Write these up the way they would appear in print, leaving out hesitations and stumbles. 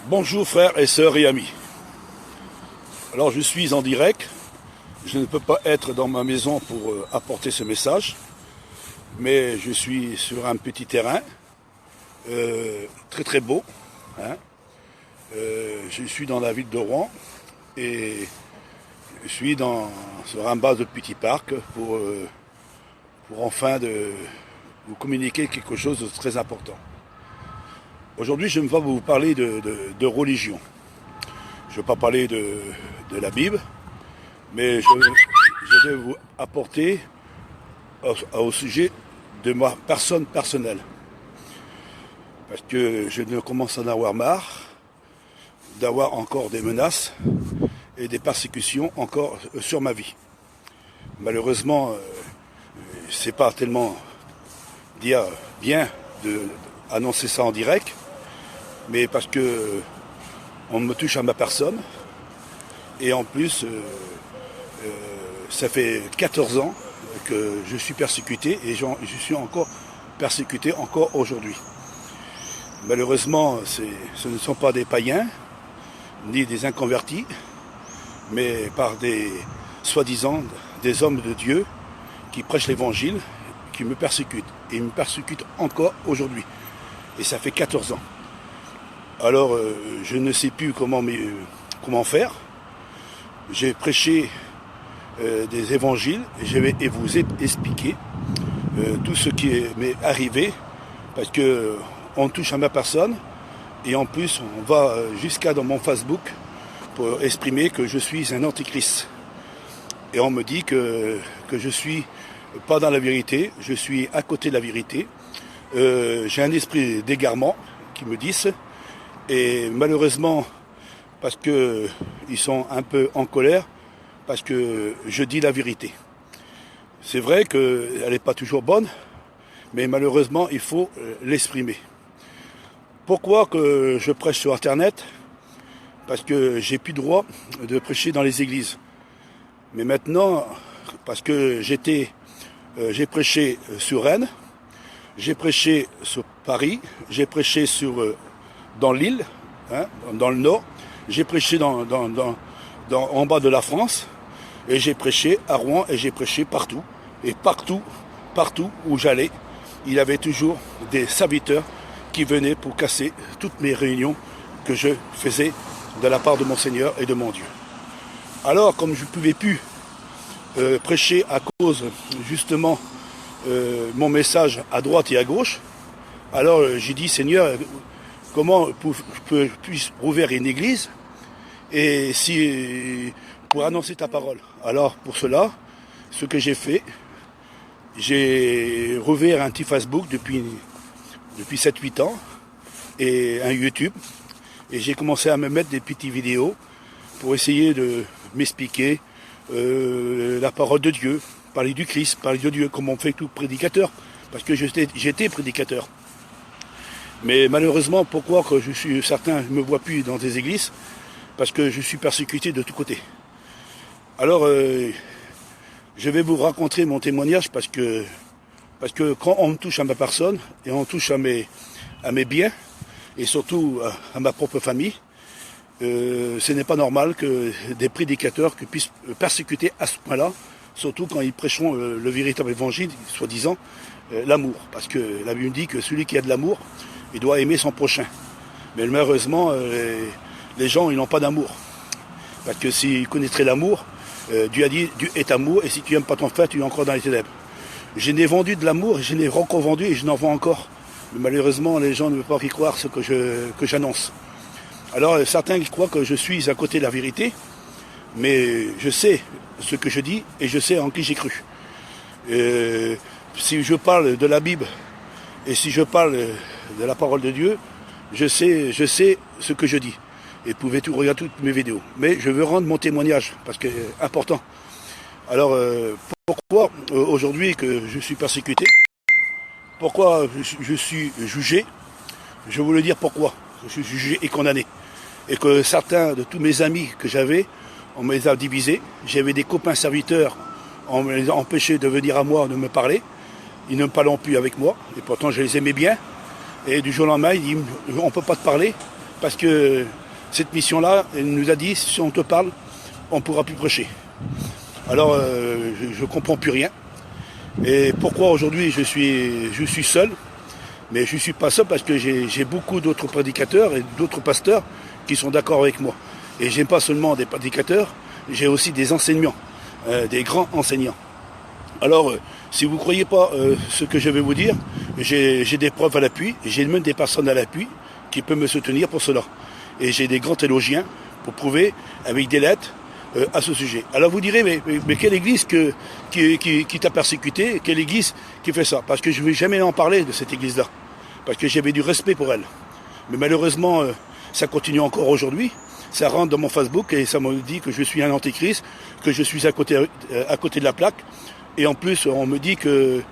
Bonjour frères et sœurs et amis. Alors je suis en direct, je ne peux pas être dans ma maison pour apporter ce message, mais je suis sur un petit terrain, très très beau. Hein. Je suis dans la ville de Rouen et je suis sur un bas de petit parc pour enfin vous communiquer quelque chose de très important. Aujourd'hui, je vais vous parler de religion. Je ne vais pas parler de la Bible, mais je vais vous apporter au sujet de ma personne personnelle. Parce que je ne commence à en avoir marre d'avoir encore des menaces et des persécutions encore sur ma vie. Malheureusement, c'est pas tellement bien d'annoncer ça en direct, mais parce que on me touche à ma personne, et en plus, ça fait 14 ans que je suis persécuté, et je suis encore persécuté encore aujourd'hui. Malheureusement, ce ne sont pas des païens, ni des inconvertis, mais par des soi-disant des hommes de Dieu qui prêchent l'évangile, qui me persécutent, et ils me persécutent encore aujourd'hui. Et ça fait 14 ans. Alors, je ne sais plus comment faire. J'ai prêché des évangiles et je vais vous expliquer tout ce qui m'est arrivé, parce que on touche à ma personne et en plus on va jusqu'à dans mon Facebook pour exprimer que je suis un antichrist. Et on me dit que je suis pas dans la vérité, je suis à côté de la vérité. J'ai un esprit d'égarement qui me disent, et malheureusement, parce que ils sont un peu en colère, parce que je dis la vérité. C'est vrai qu'elle n'est pas toujours bonne, mais malheureusement, il faut l'exprimer. Pourquoi que je prêche sur Internet? Parce que j'ai plus droit de prêcher dans les églises. Mais maintenant, parce que j'ai prêché sur Rennes, j'ai prêché sur Paris, j'ai prêché dans l'île, hein, dans le nord, j'ai prêché en bas de la France, et j'ai prêché à Rouen, et j'ai prêché partout. Et partout où j'allais, il y avait toujours des serviteurs qui venaient pour casser toutes mes réunions que je faisais de la part de mon Seigneur et de mon Dieu. Alors, comme je ne pouvais plus prêcher à cause justement mon message à droite et à gauche, alors j'ai dit, Seigneur, comment je puisse rouvrir une église et pour annoncer ta parole. Alors pour cela, ce que j'ai fait, j'ai rouvert un petit Facebook depuis 7-8 ans et un YouTube, et j'ai commencé à me mettre des petites vidéos pour essayer de m'expliquer la parole de Dieu, parler du Christ, parler de Dieu, comme on fait tout prédicateur, parce que j'étais prédicateur. Mais malheureusement, pourquoi que certains ne me voient plus dans des églises? Parce que je suis persécuté de tous côtés. Alors, je vais vous raconter mon témoignage, parce que quand on me touche à ma personne, et on touche à mes biens, et surtout à ma propre famille, ce n'est pas normal que des prédicateurs puissent persécuter à ce point-là, surtout quand ils prêcheront le véritable évangile, soi-disant l'amour. Parce que la Bible dit que celui qui a de l'amour, il doit aimer son prochain. Mais malheureusement, les gens, ils n'ont pas d'amour. Parce que s'ils connaîtraient l'amour, Dieu a dit, Dieu est amour, et si tu n'aimes pas ton frère, tu es encore dans les ténèbres. Je n'ai vendu de l'amour, je n'ai encore vendu, et je n'en vends encore. Mais malheureusement, les gens ne veulent pas y croire ce que j'annonce. Alors, certains croient que je suis à côté de la vérité, mais je sais ce que je dis, et je sais en qui j'ai cru. Si je parle de la Bible, et si je parle de la parole de Dieu, je sais ce que je dis. Et vous pouvez tout regarder toutes mes vidéos. Mais je veux rendre mon témoignage, parce que c'est important. Alors, pourquoi aujourd'hui que je suis persécuté? Pourquoi je suis jugé? Je vais vous le dire pourquoi. Je suis jugé et condamné. Et que certains de tous mes amis que j'avais, on me les a divisés. J'avais des copains serviteurs, on me les a empêchés de venir à moi, de me parler. Ils ne me parlent plus avec moi, et pourtant je les aimais bien. Et du jour au lendemain, ils disent, on ne peut pas te parler parce que cette mission-là, elle nous a dit, si on te parle, on ne pourra plus prêcher. Alors, je ne comprends plus rien. Et pourquoi aujourd'hui je suis seul? Mais je ne suis pas seul parce que j'ai beaucoup d'autres prédicateurs et d'autres pasteurs qui sont d'accord avec moi. Et je n'ai pas seulement des prédicateurs, j'ai aussi des enseignants, des grands enseignants. Alors, si vous ne croyez pas ce que je vais vous dire, j'ai des preuves à l'appui, j'ai même des personnes à l'appui qui peuvent me soutenir pour cela. Et j'ai des grands théologiens pour prouver avec des lettres à ce sujet. Alors vous direz, mais quelle église qui t'a persécuté? Quelle église qui fait ça? Parce que je ne vais jamais en parler de cette église-là. Parce que j'avais du respect pour elle. Mais malheureusement, ça continue encore aujourd'hui. Ça rentre dans mon Facebook et ça me dit que je suis un antéchrist, que je suis à côté de la plaque. Et en plus, on me dit que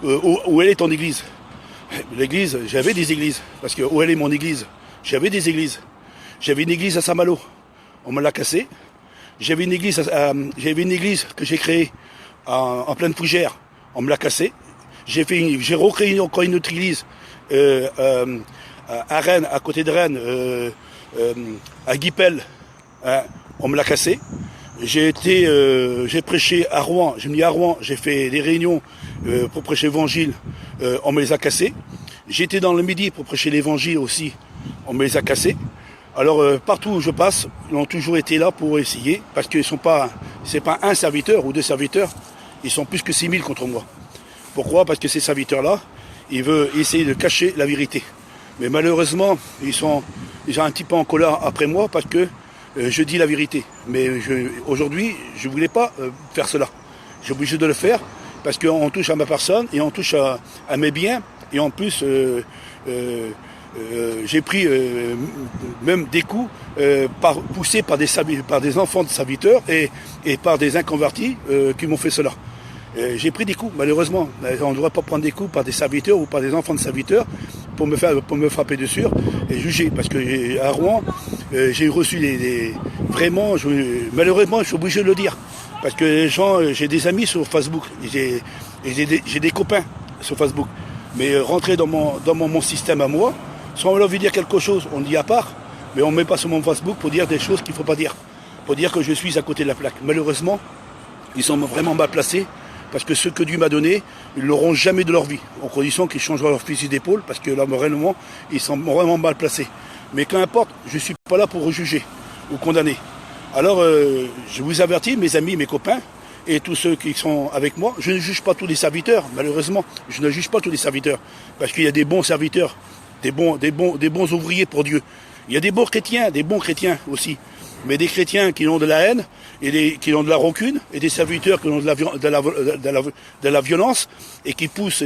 où elle est ton église? L'église, j'avais des églises. Parce que où elle est mon église? J'avais des églises. J'avais une église à Saint-Malo. On me l'a cassée. J'avais une église que j'ai créée en pleine fougère. On me l'a cassée. J'ai recréé encore une autre église à Rennes, à côté de Rennes, à Guipel. Hein, on me l'a cassée. J'ai prêché à Rouen. J'ai mis à Rouen. J'ai fait des réunions pour prêcher l'évangile. On me les a cassées. J'étais dans le Midi pour prêcher l'évangile aussi. On me les a cassés. Alors partout où je passe, ils ont toujours été là pour essayer, parce qu'ils sont pas, c'est pas un serviteur ou deux serviteurs, ils sont plus que 6000 contre moi. Pourquoi? Parce que ces serviteurs-là, ils veulent essayer de cacher la vérité. Mais malheureusement, ils sont un petit peu en colère après moi parce que je dis la vérité. Mais aujourd'hui, je voulais pas faire cela. J'ai obligé de le faire parce qu'on touche à ma personne et on touche à mes biens et en plus. J'ai pris même des coups poussés par des enfants de serviteurs et par des inconvertis qui m'ont fait cela. J'ai pris des coups, malheureusement. On ne devrait pas prendre des coups par des serviteurs ou par des enfants de serviteurs pour me frapper dessus et juger. Parce que à Rouen, j'ai reçu vraiment, malheureusement, je suis obligé de le dire. Parce que les gens, j'ai des amis sur Facebook, j'ai des copains sur Facebook. Mais rentrer dans mon système à moi, si on veut dire quelque chose, on le dit à part, mais on ne met pas sur mon Facebook pour dire des choses qu'il ne faut pas dire. Pour dire que je suis à côté de la plaque. Malheureusement, ils sont vraiment mal placés, parce que ce que Dieu m'a donné, ils ne l'auront jamais de leur vie, en condition qu'ils changent leur fusil d'épaule, parce que là, réellement, ils sont vraiment mal placés. Mais qu'importe, je ne suis pas là pour juger ou condamner. Alors, je vous avertis, mes amis, mes copains, et tous ceux qui sont avec moi, je ne juge pas tous les serviteurs, malheureusement. Je ne juge pas tous les serviteurs, parce qu'il y a des bons serviteurs, des bons ouvriers pour Dieu. Il y a des bons chrétiens aussi. Mais des chrétiens qui ont de la haine, qui ont de la rancune, et des serviteurs qui ont de la violence, et qui poussent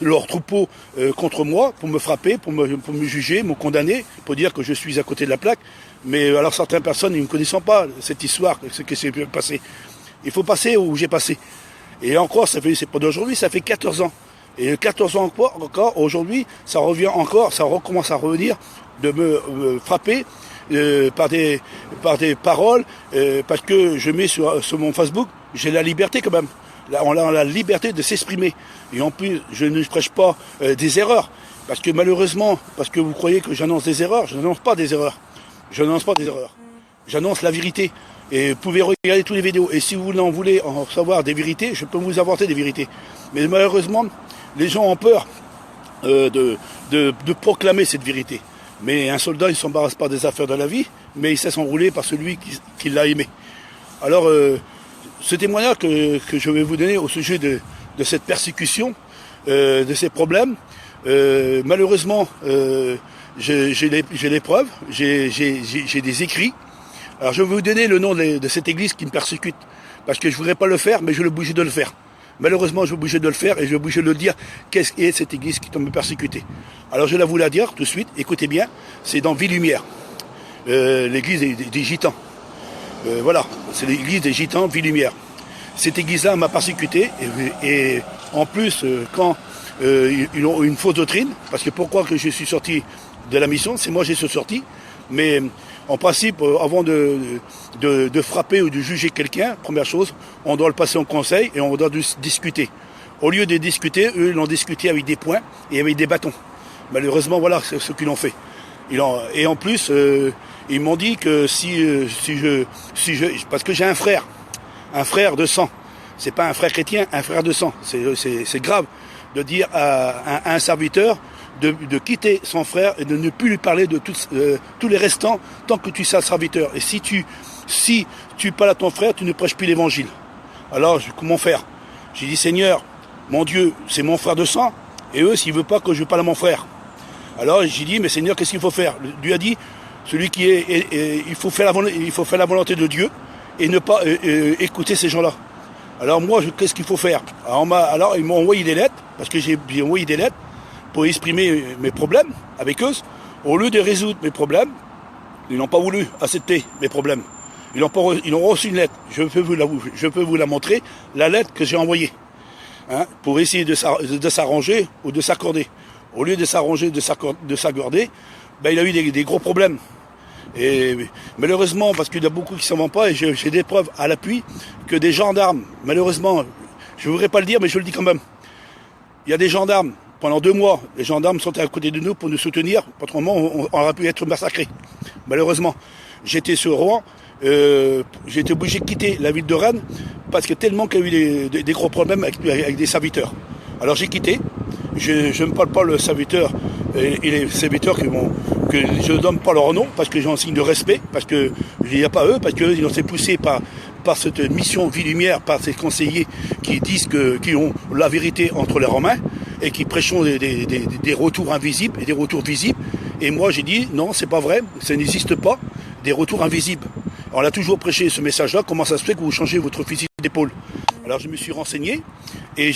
leurs troupeaux contre moi, pour me frapper, pour me juger, me condamner, pour dire que je suis à côté de la plaque. Mais alors certaines personnes, ils ne connaissent pas cette histoire, ce qui s'est passé. Il faut passer où j'ai passé. Et encore, c'est pas d'aujourd'hui, ça fait 14 ans. Et 14 ans encore, aujourd'hui, ça revient encore, ça recommence à revenir, de me frapper par des paroles, parce que je mets sur mon Facebook, j'ai la liberté quand même. Là, on a la liberté de s'exprimer. Et en plus, je ne prêche pas des erreurs. Parce que malheureusement, parce que vous croyez que j'annonce des erreurs, je n'annonce pas des erreurs. J'annonce la vérité. Et vous pouvez regarder toutes les vidéos. Et si vous en voulez en savoir des vérités, je peux vous inventer des vérités. Mais malheureusement, les gens ont peur de proclamer cette vérité. Mais un soldat, il ne s'embarrasse pas des affaires de la vie, mais il sait s'enrouler par celui qui l'a aimé. Alors, ce témoignage que je vais vous donner au sujet de cette persécution, de ces problèmes, malheureusement, j'ai les preuves, j'ai des écrits. Alors, je vais vous donner le nom de cette église qui me persécute, parce que je ne voudrais pas le faire, mais je suis obligé de le faire. Malheureusement, je suis obligé de le faire et je suis obligé de le dire. Qu'est-ce qu'est cette église qui me persécuter? Alors, je vais vous la dire tout de suite. Écoutez bien, c'est dans Ville-Lumière, l'église des Gitans. Voilà, c'est l'église des Gitans, Ville-Lumière. Cette église-là m'a persécuté et en plus, quand ils ont une fausse doctrine, parce que pourquoi que je suis sorti de la mission, c'est moi qui suis sorti, mais en principe, avant de frapper ou de juger quelqu'un, première chose, on doit le passer en conseil et on doit discuter. Au lieu de discuter, eux, ils l'ont discuté avec des poings et avec des bâtons. Malheureusement, voilà ce qu'ils ont fait. Et en plus, ils m'ont dit que parce que j'ai un frère de sang. C'est pas un frère chrétien, un frère de sang. C'est grave de dire à un serviteur de quitter son frère et de ne plus lui parler de tous les restants tant que tu seras serviteur. Et si tu parles à ton frère, tu ne prêches plus l'évangile. Alors, comment faire? J'ai dit, Seigneur, mon Dieu, c'est mon frère de sang, et eux, s'ils ne veulent pas que je parle à mon frère. Alors, j'ai dit, mais Seigneur, qu'est-ce qu'il faut faire? Dieu a dit, il faut faire la volonté de Dieu, et ne pas écouter ces gens-là. Alors moi, qu'est-ce qu'il faut faire? Alors ils m'ont envoyé des lettres, parce que j'ai envoyé des lettres pour exprimer mes problèmes avec eux. Au lieu de résoudre mes problèmes, ils n'ont pas voulu accepter mes problèmes. Ils ont reçu une lettre. Je peux vous la montrer, la lettre que j'ai envoyée, pour essayer de s'arranger ou de s'accorder. Au lieu de s'arranger, de s'accorder, il a eu des gros problèmes. Et malheureusement, parce qu'il y a beaucoup qui s'en vont pas, et j'ai des preuves à l'appui que des gendarmes, malheureusement, je ne voudrais pas le dire, mais je le dis quand même. Il y a des gendarmes, pendant 2 mois, les gendarmes sont à côté de nous pour nous soutenir, autrement on aurait pu être massacrés. Malheureusement, j'étais sur Rouen, j'ai été obligé de quitter la ville de Rennes, parce que tellement qu'il y a eu des gros problèmes avec des serviteurs. Alors j'ai quitté, je ne parle pas le serviteur et les serviteurs que je ne donne pas leur nom, parce que j'ai un signe de respect, parce que il n'y a pas eux, parce qu'ils ont été poussés par cette mission Vie Lumière, par ces conseillers qui disent qu'ils ont la vérité entre leurs mains et qui prêchent des retours invisibles et des retours visibles. Et moi j'ai dit non, c'est pas vrai, ça n'existe pas, des retours invisibles. On a toujours prêché ce message-là, comment ça se fait que vous changez votre fusil d'épaule? Alors je me suis renseigné, et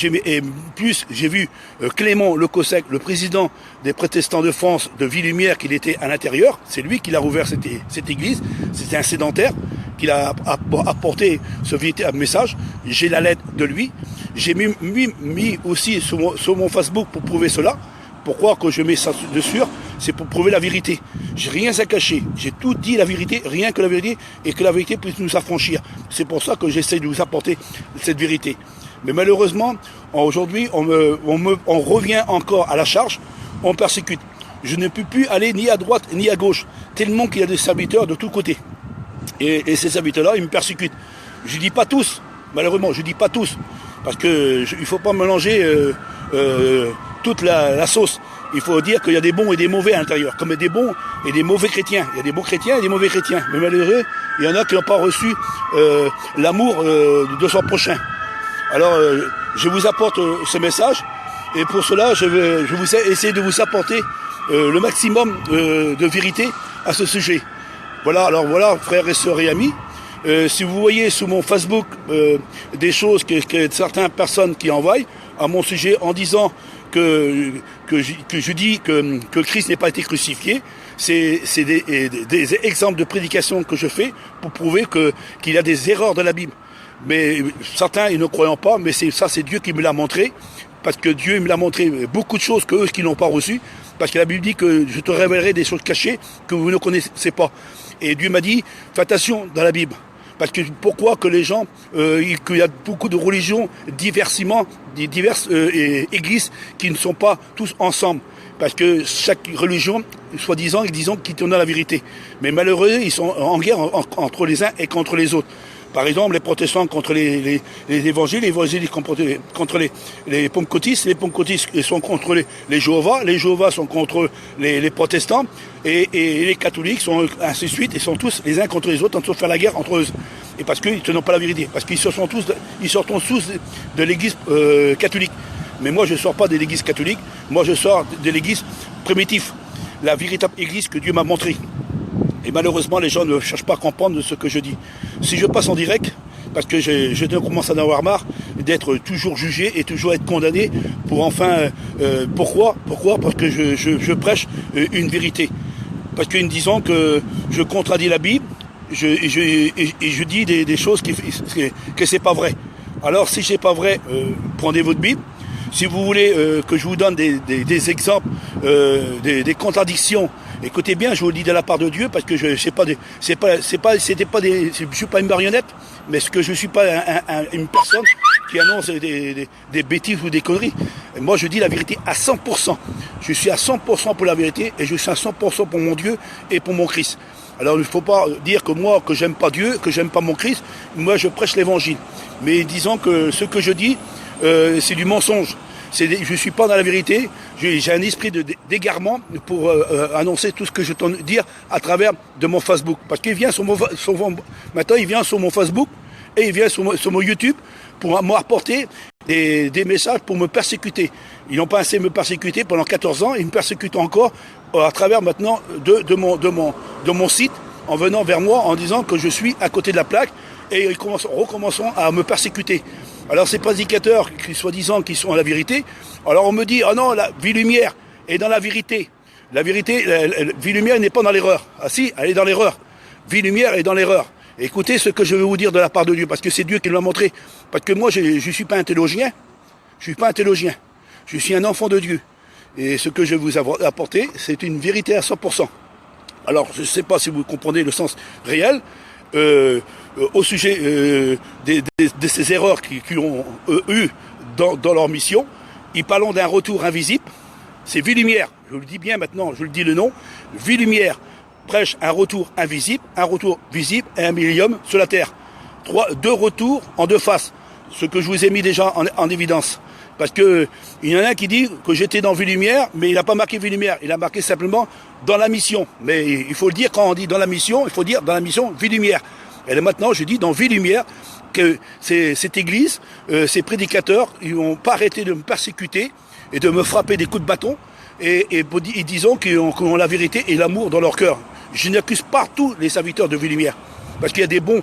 plus j'ai vu Clément Lecossec, le président des protestants de France de Vie Lumière, qu'il était à l'intérieur. C'est lui qui l'a rouvert cette église. C'était un sédentaire qui a apporté ce véritable message. J'ai la lettre de lui. J'ai mis aussi sur mon Facebook pour prouver cela. Pourquoi que je mets ça dessus? C'est pour prouver la vérité. J'ai rien à cacher. J'ai tout dit la vérité, rien que la vérité, et que la vérité puisse nous affranchir. C'est pour ça que j'essaie de vous apporter cette vérité. Mais malheureusement, aujourd'hui, on revient encore à la charge, on persécute. Je ne peux plus aller ni à droite ni à gauche, tellement qu'il y a des serviteurs de tous côtés. Et ces serviteurs-là, ils me persécutent. Je dis pas tous, malheureusement, je dis pas tous, parce que il faut pas mélanger toute la sauce. Il faut dire qu'il y a des bons et des mauvais à l'intérieur, comme des bons et des mauvais chrétiens. Il y a des bons chrétiens et des mauvais chrétiens. Mais malheureux, il y en a qui n'ont pas reçu l'amour de son prochain. Alors, je vous apporte ce message, et pour cela, je vais essayer de vous apporter le maximum de vérité à ce sujet. Voilà, alors voilà, frères et sœurs et amis, si vous voyez sur mon Facebook des choses que certaines personnes qui envoient à mon sujet en disant que je dis que Christ n'est pas été crucifié, c'est des exemples de prédication que je fais pour prouver qu'il y a des erreurs dans la Bible. Mais certains, ils ne croient pas, mais c'est Dieu qui me l'a montré, parce que Dieu me l'a montré beaucoup de choses que eux qui n'ont pas reçues, parce que la Bible dit que je te révélerai des choses cachées que vous ne connaissez pas. Et Dieu m'a dit, fais attention dans la Bible. Parce que pourquoi que les gens, qu'il y a beaucoup de religions diverses églises qui ne sont pas tous ensemble. Parce que chaque religion, soi-disant, ils disent qu'ils donnent la vérité. Mais malheureusement, ils sont en guerre entre les uns et contre les autres. Par exemple, les protestants contre les évangiles contre les pentecôtistes sont contre les Jéhovah sont contre les protestants, et les catholiques sont ainsi de suite, ils sont tous les uns contre les autres en train de faire la guerre entre eux. Et parce qu'ils n'ont pas la vérité, parce qu'ils sortent tous de l'église catholique. Mais moi je ne sors pas de l'église catholique, moi je sors de l'église primitive, la véritable église que Dieu m'a montrée. Et malheureusement, les gens ne cherchent pas à comprendre ce que je dis. Si je passe en direct, parce que je commence à en avoir marre d'être toujours jugé et toujours être condamné pour enfin... pourquoi? Parce que je prêche une vérité. Parce qu'en disant que je contredis la Bible, je dis des choses que c'est pas vrai. Alors si c'est pas vrai, prenez votre Bible. Si vous voulez que je vous donne des exemples, des contradictions Écoutez bien, je vous le dis de la part de Dieu, parce que je sais pas, je suis pas une marionnette, mais ce que je suis pas une personne qui annonce des bêtises ou des conneries. Et moi, je dis la vérité à 100%. Je suis à 100% pour la vérité, et je suis à 100% pour mon Dieu et pour mon Christ. Alors il ne faut pas dire que moi, que j'aime pas Dieu, que j'aime pas mon Christ. Moi, je prêche l'évangile. Mais disons que ce que je dis, c'est du mensonge. Je ne suis pas dans la vérité. J'ai un esprit d'égarement pour annoncer tout ce que je t'en dire à travers de mon Facebook. Parce qu'il vient maintenant, il vient sur mon Facebook et il vient sur mon YouTube pour m'apporter des messages pour me persécuter. Ils n'ont pas assez me persécuter pendant 14 ans. Ils me persécutent encore à travers maintenant de mon site, en venant vers moi en disant que je suis à côté de la plaque, et ils recommenceront à me persécuter. Alors ces prédicateurs, soi-disant, qui sont à la vérité, alors on me dit, oh non, la vie lumière est dans la vérité. La vérité, vie lumière n'est pas dans l'erreur. Ah si, elle est dans l'erreur. Vie lumière est dans l'erreur. Écoutez ce que je vais vous dire de la part de Dieu, parce que c'est Dieu qui l'a montré. Parce que moi, je ne suis pas un théologien. Je suis pas un théologien. Je suis un enfant de Dieu. Et ce que je vais vous apporter, c'est une vérité à 100%. Alors, je ne sais pas si vous comprenez le sens réel au sujet de ces erreurs qu'ils ont eues dans leur mission. Ils parlent d'un retour invisible. C'est Vie Lumière. Je vous le dis bien maintenant, je le dis le nom. Vie Lumière prêche un retour invisible, un retour visible et un millénium sur la terre. Deux retours en deux faces. Ce que je vous ai mis déjà en évidence. Parce que il y en a un qui dit que j'étais dans Vie Lumière, mais il n'a pas marqué Vie Lumière, il a marqué simplement dans la mission. Mais il faut le dire quand on dit dans la mission, il faut dire dans la mission Vie Lumière. Et là maintenant, je dis dans Vie Lumière que cette église, ces prédicateurs, ils n'ont pas arrêté de me persécuter et de me frapper des coups de bâton, et disons qu'ils ont la vérité et l'amour dans leur cœur. Je n'accuse pas tous les serviteurs de Vie Lumière, parce qu'il y a des bons.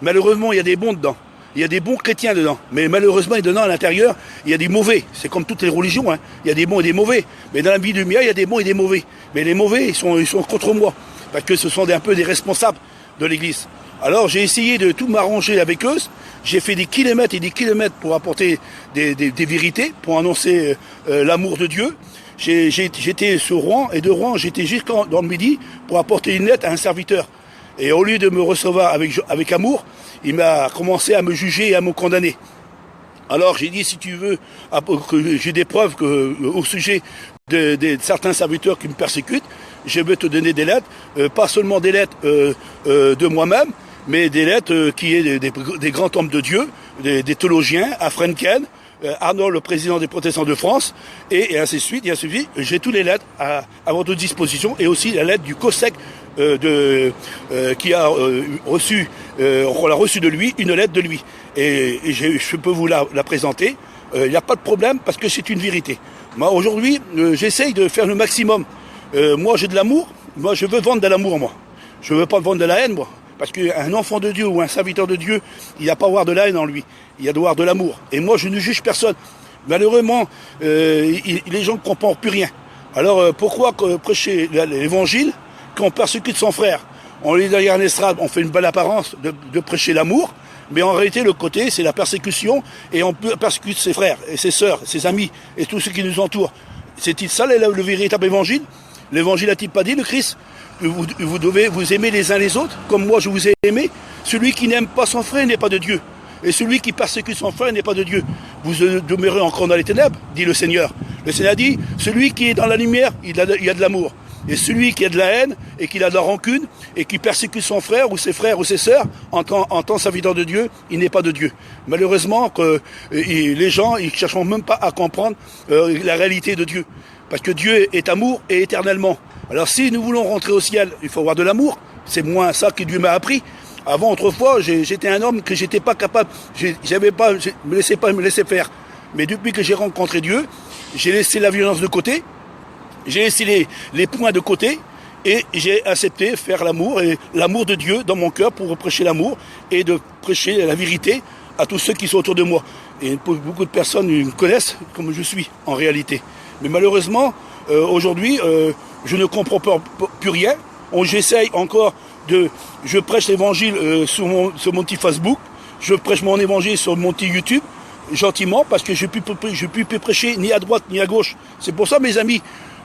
Malheureusement, il y a des bons dedans. Il y a des bons chrétiens dedans. Mais malheureusement, dedans, à l'intérieur, il y a des mauvais. C'est comme toutes les religions, hein. Il y a des bons et des mauvais. Mais dans la vie de lumière, il y a des bons et des mauvais. Mais les mauvais, ils sont contre moi. Parce que ce sont un peu des responsables de l'église. Alors, j'ai essayé de tout m'arranger avec eux. J'ai fait des kilomètres et des kilomètres pour apporter des vérités, pour annoncer l'amour de Dieu. J'étais sur Rouen, et de Rouen, j'étais jusqu'en dans le midi pour apporter une lettre à un serviteur. Et au lieu de me recevoir avec amour, il m'a commencé à me juger et à me condamner. Alors j'ai dit, si tu veux que j'ai des preuves au sujet de certains serviteurs qui me persécutent, je vais te donner des lettres, pas seulement des lettres de moi-même, mais des lettres qui est des grands hommes de Dieu, des théologiens, à Frenken, Arnaud, le président des protestants de France, et ainsi de suite, et ainsi de suite. J'ai toutes les lettres à votre disposition, et aussi la lettre du COSEC qui a reçu, on l'a reçu de lui, une lettre de lui. Et je peux vous la présenter. Il n'y a pas de problème, parce que c'est une vérité. Moi, aujourd'hui, j'essaye de faire le maximum. Moi, j'ai de l'amour. Moi, je veux vendre de l'amour, moi. Je ne veux pas vendre de la haine, moi. Parce qu'un enfant de Dieu ou un serviteur de Dieu, il n'y a pas à avoir de la haine en lui. Il y a de avoir de l'amour. Et moi, je ne juge personne. Malheureusement, les gens ne comprennent plus rien. Alors, pourquoi prêcher l'évangile quand on persécute son frère? On est derrière un estrade, on fait une belle apparence de prêcher l'amour, mais en réalité, le côté, c'est la persécution, et on persécute ses frères, et ses sœurs, ses amis, et tous ceux qui nous entourent. C'est-il ça le véritable évangile? L'évangile a-t-il pas dit, le Christ? Vous devez vous aimer les uns les autres, comme moi je vous ai aimé. Celui qui n'aime pas son frère n'est pas de Dieu. Et celui qui persécute son frère n'est pas de Dieu. Vous demeurez encore dans les ténèbres, dit le Seigneur. Le Seigneur dit, celui qui est dans la lumière, il y a de l'amour. Et celui qui a de la haine, et qui a de la rancune, et qui persécute son frère, ou ses frères, ou ses sœurs, en tant serviteur de Dieu, il n'est pas de Dieu. Malheureusement, les gens, ils ne cherchent même pas à comprendre la réalité de Dieu. Parce que Dieu est amour, et éternellement. Alors si nous voulons rentrer au ciel, il faut avoir de l'amour. C'est moins ça que Dieu m'a appris. Avant, autrefois, j'étais un homme que j'étais pas capable, je me laissais pas me laisser faire. Mais depuis que j'ai rencontré Dieu, j'ai laissé la violence de côté, j'ai laissé les points de côté, et j'ai accepté faire l'amour, et l'amour de Dieu dans mon cœur pour prêcher l'amour, et de prêcher la vérité à tous ceux qui sont autour de moi. Et beaucoup de personnes me connaissent comme je suis, en réalité. Mais malheureusement, aujourd'hui, je ne comprends plus rien. J'essaye encore je prêche l'évangile sur mon petit Facebook, je prêche mon évangile sur mon petit YouTube, gentiment, parce que je ne peux plus prêcher ni à droite ni à gauche. C'est pour ça, mes amis,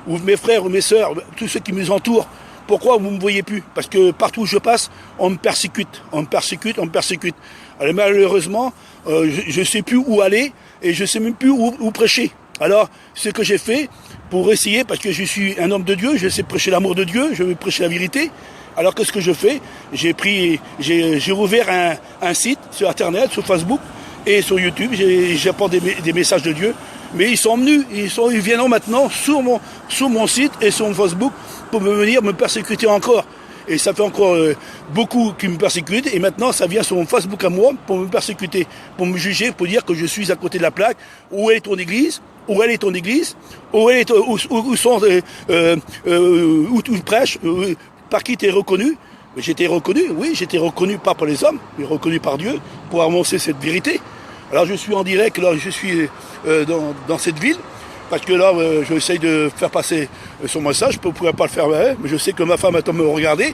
ou mes frères ou mes sœurs, tous ceux qui me entourent, pourquoi vous ne me voyez plus? Parce que partout où je passe, on me persécute, on me persécute, on me persécute. Alors malheureusement, je ne sais plus où aller et je ne sais même plus où prêcher. Alors, ce que j'ai fait pour essayer, parce que je suis un homme de Dieu, je sais prêcher l'amour de Dieu, je veux prêcher la vérité. Alors qu'est-ce que je fais? J'ai ouvert un site sur Internet, sur Facebook et sur YouTube. J'apporte des messages de Dieu. Mais ils sont venus, ils viennent maintenant sur mon site et sur mon Facebook pour venir me persécuter encore. Et ça fait encore beaucoup qui me persécutent. Et maintenant, ça vient sur mon Facebook à moi pour me persécuter, pour me juger, pour dire que je suis à côté de la plaque. Où est ton église? Où est ton église? Où tu prêches? Par qui tu es reconnu? J'étais reconnu, oui, j'étais reconnu pas par les hommes, mais reconnu par Dieu pour annoncer cette vérité. Alors je suis en direct, là je suis dans cette ville, parce que là j'essaye de faire passer son message, je ne pourrais pas le faire, mais je sais que ma femme attend de me regarder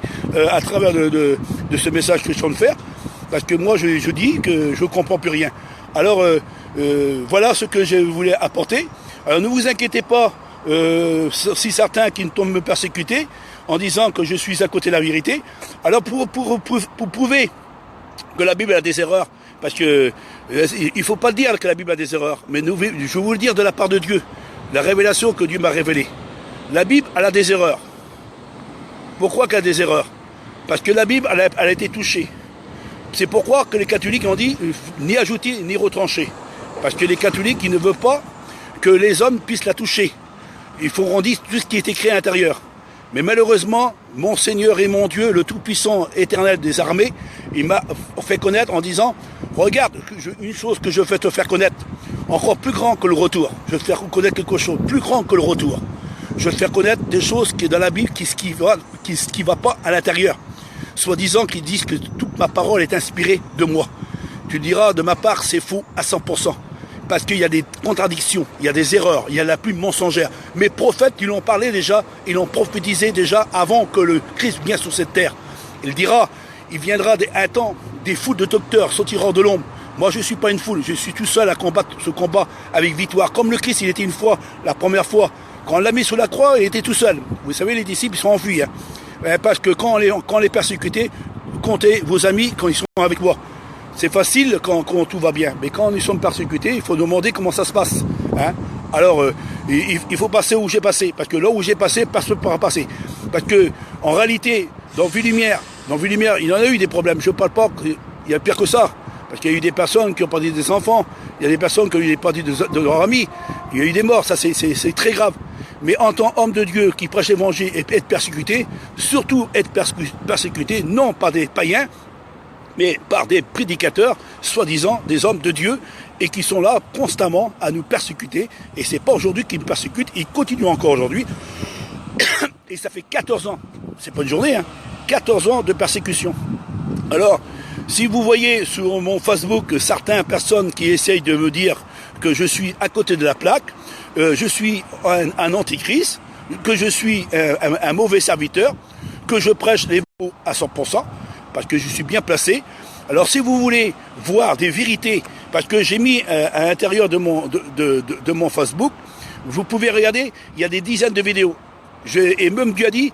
à travers de ce message que je suis en train de faire, parce que moi je dis que je ne comprends plus rien. Alors voilà ce que je voulais apporter. Alors ne vous inquiétez pas si certains qui ne tombent me persécuter en disant que je suis à côté de la vérité. Alors pour prouver que la Bible a des erreurs, parce que il faut pas le dire que la Bible a des erreurs, mais je vais vous le dire de la part de Dieu, la révélation que Dieu m'a révélée. La Bible, elle a des erreurs. Pourquoi qu'elle a des erreurs? Parce que la Bible, elle a été touchée. C'est pourquoi que les catholiques ont dit ni ajouter ni retrancher. Parce que les catholiques, ils ne veulent pas que les hommes puissent la toucher. Il faut qu'on dise tout ce qui est écrit à l'intérieur. Mais malheureusement, mon Seigneur et mon Dieu, le Tout-Puissant éternel des armées, il m'a fait connaître en disant, regarde, une chose que je vais te faire connaître, encore plus grand que le retour. Je vais te faire connaître quelque chose plus grand que le retour. Je vais te faire connaître des choses qui est dans la Bible, qui va pas à l'intérieur. Soi-disant qu'ils disent que toute ma parole est inspirée de moi. Tu diras, de ma part, c'est faux à 100%. Parce qu'il y a des contradictions, il y a des erreurs, il y a la plume mensongère. Mes prophètes, ils l'ont parlé déjà, ils l'ont prophétisé déjà avant que le Christ vienne sur cette terre. Il dira, il viendra un temps, des foules de docteurs sortiront de l'ombre. Moi, je ne suis pas une foule, je suis tout seul à combattre ce combat avec victoire. Comme le Christ, il était une fois, la première fois, quand on l'a mis sur la croix, il était tout seul. Vous savez, les disciples, ils sont enfuis. Parce que quand on les persécutait, comptez vos amis quand ils sont avec moi. C'est facile quand tout va bien, mais quand nous sommes persécutés, il faut demander comment ça se passe. Alors, il faut passer où j'ai passé, parce que là où j'ai passé, personne ne pourra passer. Parce que, en réalité, dans Ville-Lumière, il y en a eu des problèmes. Je ne parle pas qu'il y a pire que ça, parce qu'il y a eu des personnes qui ont perdu des enfants, il y a des personnes qui ont perdu de leurs amis, il y a eu des morts, ça c'est très grave. Mais en tant qu'homme de Dieu qui prêche l'évangile et être persécuté, surtout être persécuté, non pas des païens, mais par des prédicateurs, soi-disant des hommes de Dieu, et qui sont là constamment à nous persécuter. Et c'est pas aujourd'hui qu'ils nous persécutent, ils continuent encore aujourd'hui. Et ça fait 14 ans, c'est pas une journée, 14 ans de persécution. Alors, si vous voyez sur mon Facebook certaines personnes qui essayent de me dire que je suis à côté de la plaque, je suis un antichrist, que je suis un mauvais serviteur, que je prêche les veaux à 100%, parce que je suis bien placé. Alors si vous voulez voir des vérités, parce que j'ai mis à l'intérieur de mon Facebook, vous pouvez regarder, il y a des dizaines de vidéos. Et même Dieu a dit,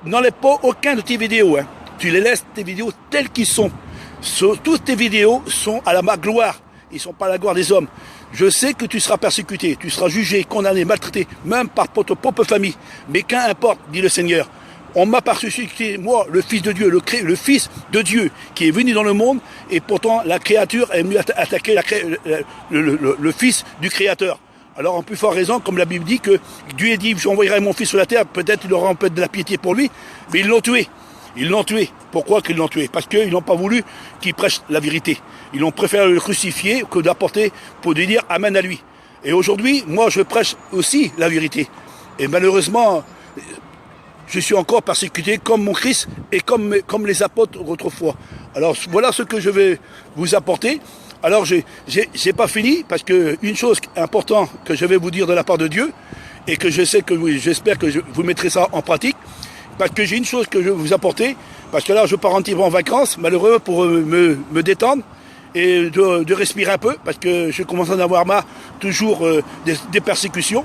n'enlève pas aucun de tes vidéos. Tu les laisses, tes vidéos, telles qu'elles sont. Toutes tes vidéos sont à ma gloire. Ils ne sont pas à la gloire des hommes. Je sais que tu seras persécuté, tu seras jugé, condamné, maltraité, même par ta propre famille. Mais qu'importe, dit le Seigneur. On m'a persécuté, moi, le Fils de Dieu, le Fils de Dieu, qui est venu dans le monde, et pourtant la créature est venue attaquer le Fils du Créateur. Alors, en plus fort raison, comme la Bible dit, que Dieu a dit, j'envoyerai mon Fils sur la terre, peut-être il aura un peu de la piété pour lui, mais ils l'ont tué. Ils l'ont tué. Pourquoi qu'ils l'ont tué? Parce qu'ils n'ont pas voulu qu'il prêche la vérité. Ils ont préféré le crucifier que d'apporter pour lui dire Amen à lui. Et aujourd'hui, moi, je prêche aussi la vérité. Et malheureusement, je suis encore persécuté comme mon Christ et comme les apôtres autrefois. Alors voilà ce que je vais vous apporter. Alors j'ai pas fini, parce que une chose importante que je vais vous dire de la part de Dieu, et que j'espère que vous mettrez ça en pratique, parce que j'ai une chose que je vais vous apporter, parce que là je pars un petit peu en vacances, malheureux, pour me détendre et de respirer un peu, parce que je commence à en avoir marre toujours des persécutions.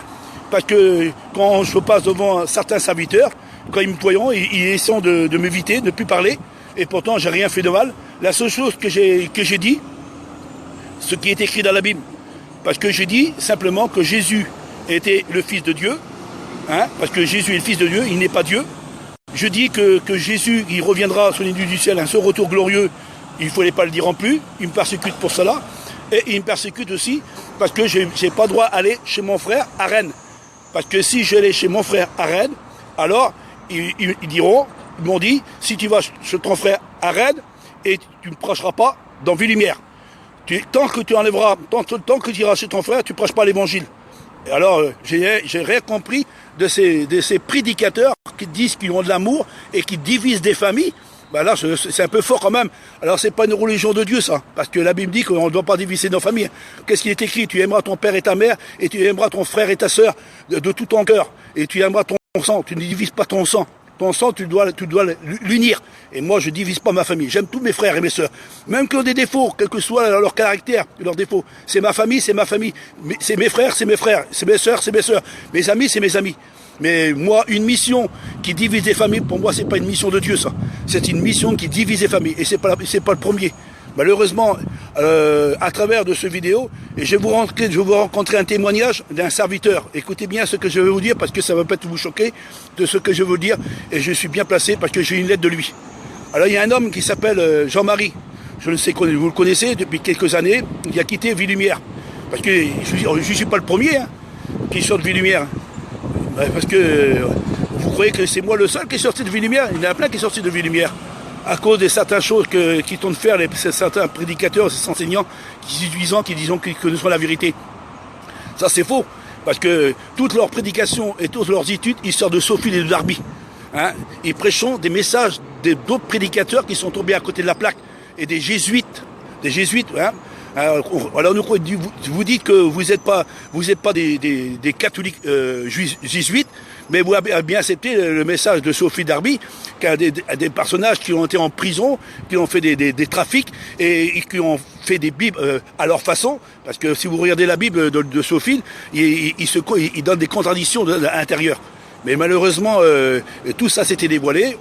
parce que quand je passe devant certains serviteurs, quand ils me voient, ils essaient de m'éviter, de ne plus parler, et pourtant j'ai rien fait de mal. La seule chose que j'ai dit, ce qui est écrit dans la Bible, parce que j'ai dit simplement que Jésus était le Fils de Dieu, hein, parce que Jésus est le Fils de Dieu, il n'est pas Dieu. Je dis que Jésus, il reviendra sur les nuits du ciel, un seul retour glorieux, il ne fallait pas le dire en plus, il me persécute pour cela, et il me persécute aussi parce que je n'ai pas droit d'aller chez mon frère à Rennes. Parce que si j'allais chez mon frère à Rennes, alors ils m'ont dit, si tu vas chez ton frère à Rennes, et tu ne prêcheras pas dans Ville-Lumière. Tant que tu enlèveras, tant que tu iras chez ton frère, tu ne prêches pas l'évangile. Et alors, j'ai rien compris de ces prédicateurs qui disent qu'ils ont de l'amour et qui divisent des familles. Ben là, c'est un peu fort quand même. Alors, c'est pas une religion de Dieu, ça. Parce que la Bible dit qu'on ne doit pas diviser nos familles. Qu'est-ce qu'il est écrit? Tu aimeras ton père et ta mère, et tu aimeras ton frère et ta sœur de tout ton cœur. Et tu aimeras ton sang. Tu ne divises pas ton sang. Ton sang, tu dois l'unir. Et moi, je divise pas ma famille. J'aime tous mes frères et mes sœurs. Même qu'ils ont des défauts, quel que soit leur caractère, leurs défauts. C'est ma famille, c'est ma famille. C'est mes frères, c'est mes frères. C'est mes sœurs, c'est mes sœurs. Mes amis, c'est mes amis. Mais moi, une mission qui divise des familles, pour moi, c'est pas une mission de Dieu, ça. C'est une mission qui divise des familles. Et c'est pas le premier. Malheureusement, à travers de ce vidéo, et je vais vous rencontrer un témoignage d'un serviteur. Écoutez bien ce que je vais vous dire, parce que ça va peut-être vous choquer de ce que je veux vous dire, et je suis bien placé parce que j'ai une lettre de lui. Alors il y a un homme qui s'appelle Jean-Marie. Je ne sais, vous le connaissez depuis quelques années. Il a quitté Ville-Lumière. Parce que je ne suis pas le premier qui sort de Ville-Lumière. Parce que vous croyez que c'est moi le seul qui est sorti de Ville-Lumière? Il y en a plein qui sont sortis de Ville-Lumière. À cause de certaines choses qui tournent faire certains prédicateurs, ces enseignants qui disent qu'ils connaissent la vérité. Ça c'est faux, parce que toutes leurs prédications et toutes leurs études, ils sortent de Sophie et de Darby. Hein, ils prêchent des messages d'autres prédicateurs qui sont tombés à côté de la plaque, et des jésuites. Hein. Alors vous dites que vous n'êtes pas des catholiques jésuites, mais vous avez bien accepté le message de Sophie Darby, qui a des personnages qui ont été en prison, qui ont fait des trafics et qui ont fait des bibles à leur façon. Parce que si vous regardez la Bible de Sophie, il donne des contradictions à l'intérieur. Mais malheureusement, tout ça s'était dévoilé.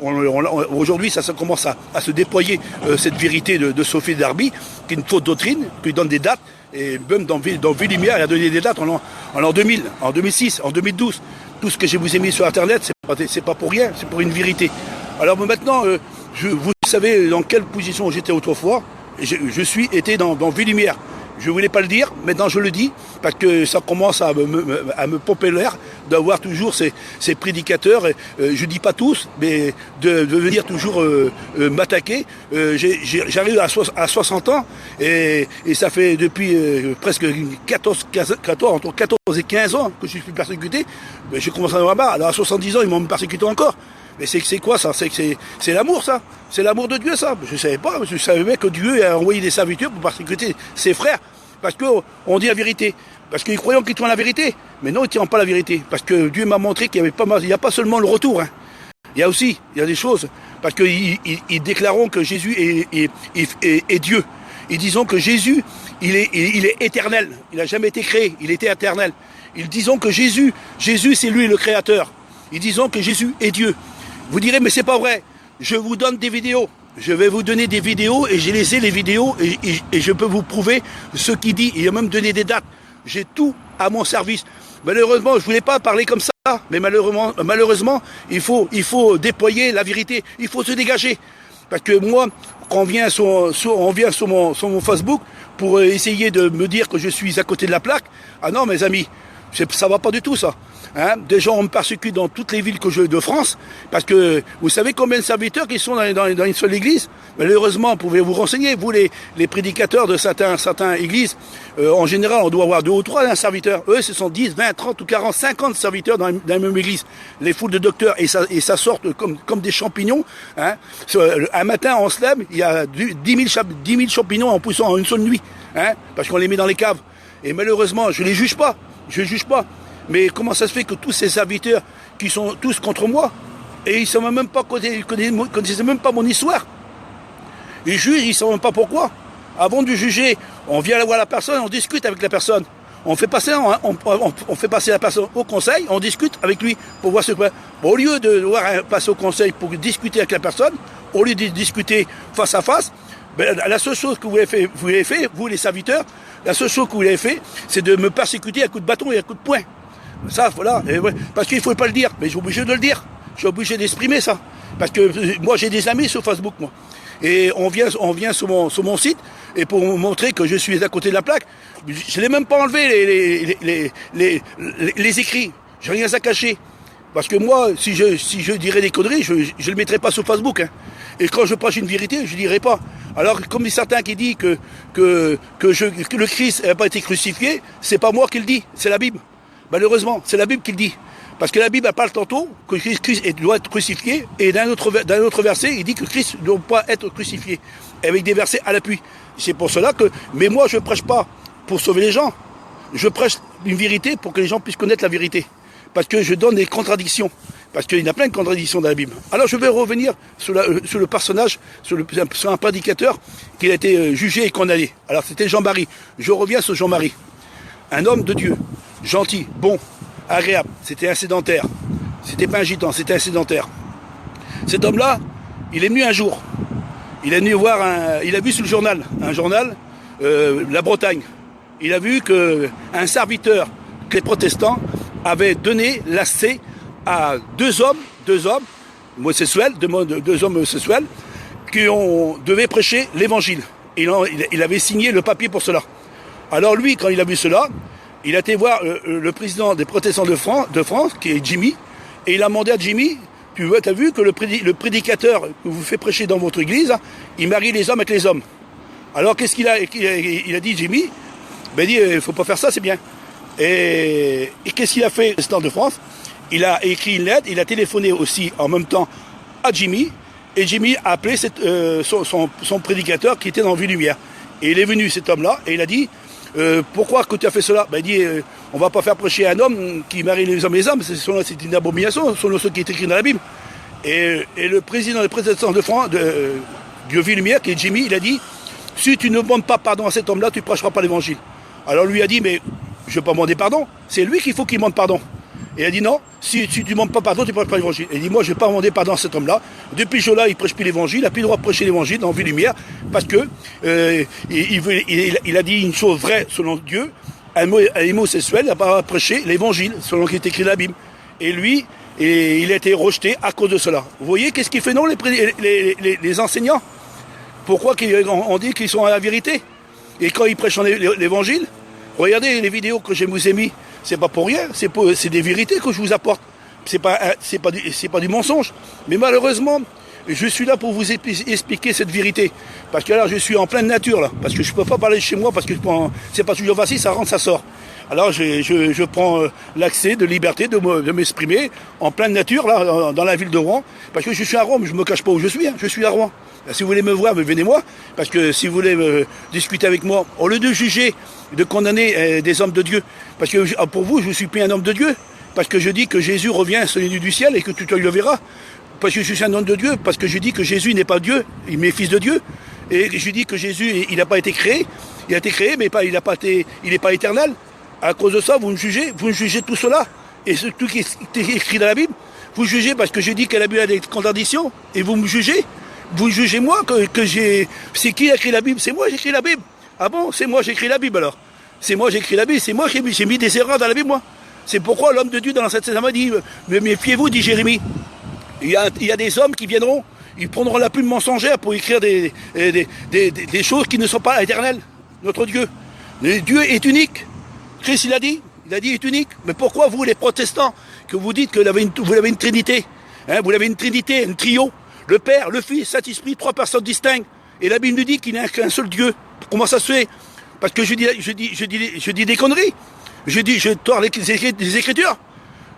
Aujourd'hui, ça commence à se déployer, cette vérité de Sophie Darby, qui est une fausse doctrine, qui donne des dates. Et même dans Ville-Lumière, il a donné des dates en l'an 2000, en 2006, en 2012. Tout ce que je vous ai mis sur Internet, c'est pas pour rien, c'est pour une vérité. Alors maintenant, vous savez dans quelle position j'étais autrefois. Je suis été dans Ville-Lumière. Je ne voulais pas le dire, maintenant je le dis, parce que ça commence à me pomper l'air d'avoir toujours ces prédicateurs, je ne dis pas tous, mais de venir toujours m'attaquer. J'arrive à 60 ans, et ça fait depuis presque entre 14 et 15 ans que je suis persécuté. Mais je commence à en avoir marre. Alors à 70 ans, ils m'ont persécuté encore. Mais c'est quoi ça? C'est l'amour, ça. C'est l'amour de Dieu, ça. Je ne savais pas. Je savais bien que Dieu a envoyé des serviteurs pour persécuter ses frères. Parce qu'on dit la vérité. Parce qu'ils croyaient qu'ils tiennent la vérité. Mais non, ils ne tiennent pas la vérité. Parce que Dieu m'a montré qu'il n'y a pas seulement le retour. Hein. Il y a des choses. Parce qu'ils déclareront que Jésus est Dieu. Ils disent que Jésus, il est éternel. Il n'a jamais été créé. Il était éternel. Ils disent que Jésus, c'est lui le créateur. Ils disent que Jésus est Dieu. Vous direz, mais c'est pas vrai. Je vous donne des vidéos. Je vais vous donner des vidéos et j'ai laissé les vidéos et je peux vous prouver ce qu'il dit. Il a même donné des dates. J'ai tout à mon service. Malheureusement, je voulais pas parler comme ça, mais malheureusement, il faut déployer la vérité. Il faut se dégager. Parce que moi, quand on vient sur mon Facebook pour essayer de me dire que je suis à côté de la plaque, ah non, mes amis, ça va pas du tout, ça. Hein, des gens on me persécute dans toutes les villes de France, parce que vous savez combien de serviteurs qui sont dans une seule église? Malheureusement, vous pouvez vous renseigner, vous les prédicateurs de certaines églises, en général on doit avoir 2 ou 3 serviteurs. Eux ce sont 10, 20, 30 ou 40, 50 serviteurs dans la même église. Les foules de docteurs, et ça sort comme des champignons. Hein. Un matin on se lève, il y a 10 000 champignons en poussant en une seule nuit, hein, parce qu'on les met dans les caves. Et malheureusement, je les juge pas. Mais comment ça se fait que tous ces serviteurs qui sont tous contre moi, et ils ne connaissent même pas mon histoire. Ils jugent, ils ne savent même pas pourquoi. Avant de juger, on vient voir la personne, on discute avec la personne. On fait passer, on fait passer la personne au conseil, on discute avec lui pour voir ce que... Bon, au lieu de devoir passer au conseil pour discuter avec la personne, au lieu de discuter face à face, ben, la seule chose que vous avez fait, vous les serviteurs, la seule chose que vous avez fait, c'est de me persécuter à coups de bâton et à coups de poing. Ça, voilà. Et ouais, parce qu'il ne faut pas le dire, mais je suis obligé de le dire. Je suis obligé d'exprimer ça. Parce que moi, j'ai des amis sur Facebook, moi. Et on vient sur mon site, et pour vous montrer que je suis à côté de la plaque, je n'ai même pas enlevé les écrits. J'ai rien à cacher. Parce que moi, si je dirais des conneries, je ne le mettrais pas sur Facebook. Hein. Et quand je prêche une vérité, je ne dirais pas. Alors, comme certains qui disent que le Christ n'a pas été crucifié, c'est pas moi qui le dis, c'est la Bible. Malheureusement, c'est la Bible qui le dit. Parce que la Bible parle tantôt que Christ doit être crucifié, et d'un autre verset, il dit que Christ ne doit pas être crucifié, avec des versets à l'appui. C'est pour cela que... Mais moi, je ne prêche pas pour sauver les gens. Je prêche une vérité pour que les gens puissent connaître la vérité. Parce que je donne des contradictions. Parce qu'il y a plein de contradictions dans la Bible. Alors je vais revenir sur le personnage, sur un prédicateur qui a été jugé et condamné. Alors c'était Jean-Marie. Je reviens sur Jean-Marie. Un homme de Dieu, gentil, bon, agréable. C'était un sédentaire. C'était pas un gitan, c'était un sédentaire. Cet homme-là, il est venu un jour. Il est venu voir il a vu sur le journal, La Bretagne. Il a vu qu'un serviteur, que les protestants avaient donné l'accès à deux hommes homosexuels, deux hommes homosexuels, qui devaient prêcher l'évangile. Il avait signé le papier pour cela. Alors lui, quand il a vu cela, il a été voir le président des protestants de France, qui est Jimmy, et il a demandé à Jimmy, tu as vu que le prédicateur que vous faites prêcher dans votre église, il marie les hommes avec les hommes. Alors qu'est-ce qu'il a dit Jimmy? Ben il dit, il faut pas faire ça, c'est bien. Et qu'est-ce qu'il a fait, le président de France? Il a écrit une lettre, il a téléphoné aussi en même temps à Jimmy, et Jimmy a appelé son prédicateur qui était dans Ville-Lumière. Et il est venu, cet homme-là, et il a dit, pourquoi que tu as fait cela? Ben, il dit, on va pas faire prêcher un homme qui marie les hommes et les hommes, c'est une abomination, selon ce qui est écrit dans la Bible. Et le président des protestants de France, de Ville-Lumière, qui est Jimmy, il a dit, si tu ne demandes pas pardon à cet homme-là, tu ne prêcheras pas l'évangile. Alors lui a dit, mais je ne vais pas demander pardon, c'est lui qu'il faut qu'il demande pardon. Et il a dit non, si tu ne demandes pas pardon, tu ne prêches pas l'évangile. Il dit, moi je ne vais pas demander pardon à cet homme-là. Depuis ce jour-là, il ne prêche plus l'évangile, il n'a plus le droit de prêcher l'évangile dans Ville-Lumière, parce que il a dit une chose vraie selon Dieu, un homosexuel n'a pas prêché l'évangile, selon ce qui est écrit dans la Bible. Et lui, il a été rejeté à cause de cela. Vous voyez, qu'est-ce qu'il fait non les enseignants? Pourquoi on dit qu'ils sont à la vérité? Et quand ils prêchent l'évangile, regardez les vidéos que je vous ai mis, c'est pas pour rien, c'est des vérités que je vous apporte. C'est pas du mensonge. Mais malheureusement, je suis là pour vous expliquer cette vérité. Parce que là, je suis en pleine nature, là. Parce que je peux pas parler chez moi, parce que c'est pas toujours facile, ça rentre, ça sort. Alors je prends l'accès de liberté de m'exprimer en pleine nature, là, dans la ville de Rouen. Parce que je suis à Rouen, mais je me cache pas où je suis, hein, je suis à Rouen. Si vous voulez me voir, venez-moi, parce que si vous voulez discuter avec moi, au lieu de juger, de condamner des hommes de Dieu, parce que pour vous, je ne suis plus un homme de Dieu, parce que je dis que Jésus revient celui du ciel et que tu le verras, parce que je suis un homme de Dieu, parce que je dis que Jésus n'est pas Dieu, il est fils de Dieu, et je dis que Jésus, il n'a pas été créé, il a été créé, mais il n'est pas éternel. À cause de ça, vous me jugez tout cela, et tout qui est écrit dans la Bible, vous jugez parce que j'ai dit que la Bible a des contradictions, et vous me jugez. Vous jugez moi que j'ai... C'est qui a écrit la Bible? C'est moi j'ai écrit la Bible. Ah bon? C'est moi j'ai écrit la Bible alors. C'est moi j'ai écrit la Bible, c'est moi qui j'ai mis des erreurs dans la Bible moi. C'est pourquoi l'homme de Dieu dans l'Ancien Testament dit, méfiez-vous, dit Jérémie. Il y a des hommes qui viendront, ils prendront la plume mensongère pour écrire des choses qui ne sont pas éternelles. Notre Dieu. Le Dieu est unique. Christ il a dit est unique. Mais pourquoi vous les protestants, que vous dites que vous avez une trinité, hein, vous avez une trinité, un trio, le Père, le Fils, Saint-Esprit, trois personnes distinctes. Et la Bible nous dit qu'il n'y a qu'un seul Dieu. Comment ça se fait? Parce que je dis des conneries. Je tords les Écritures.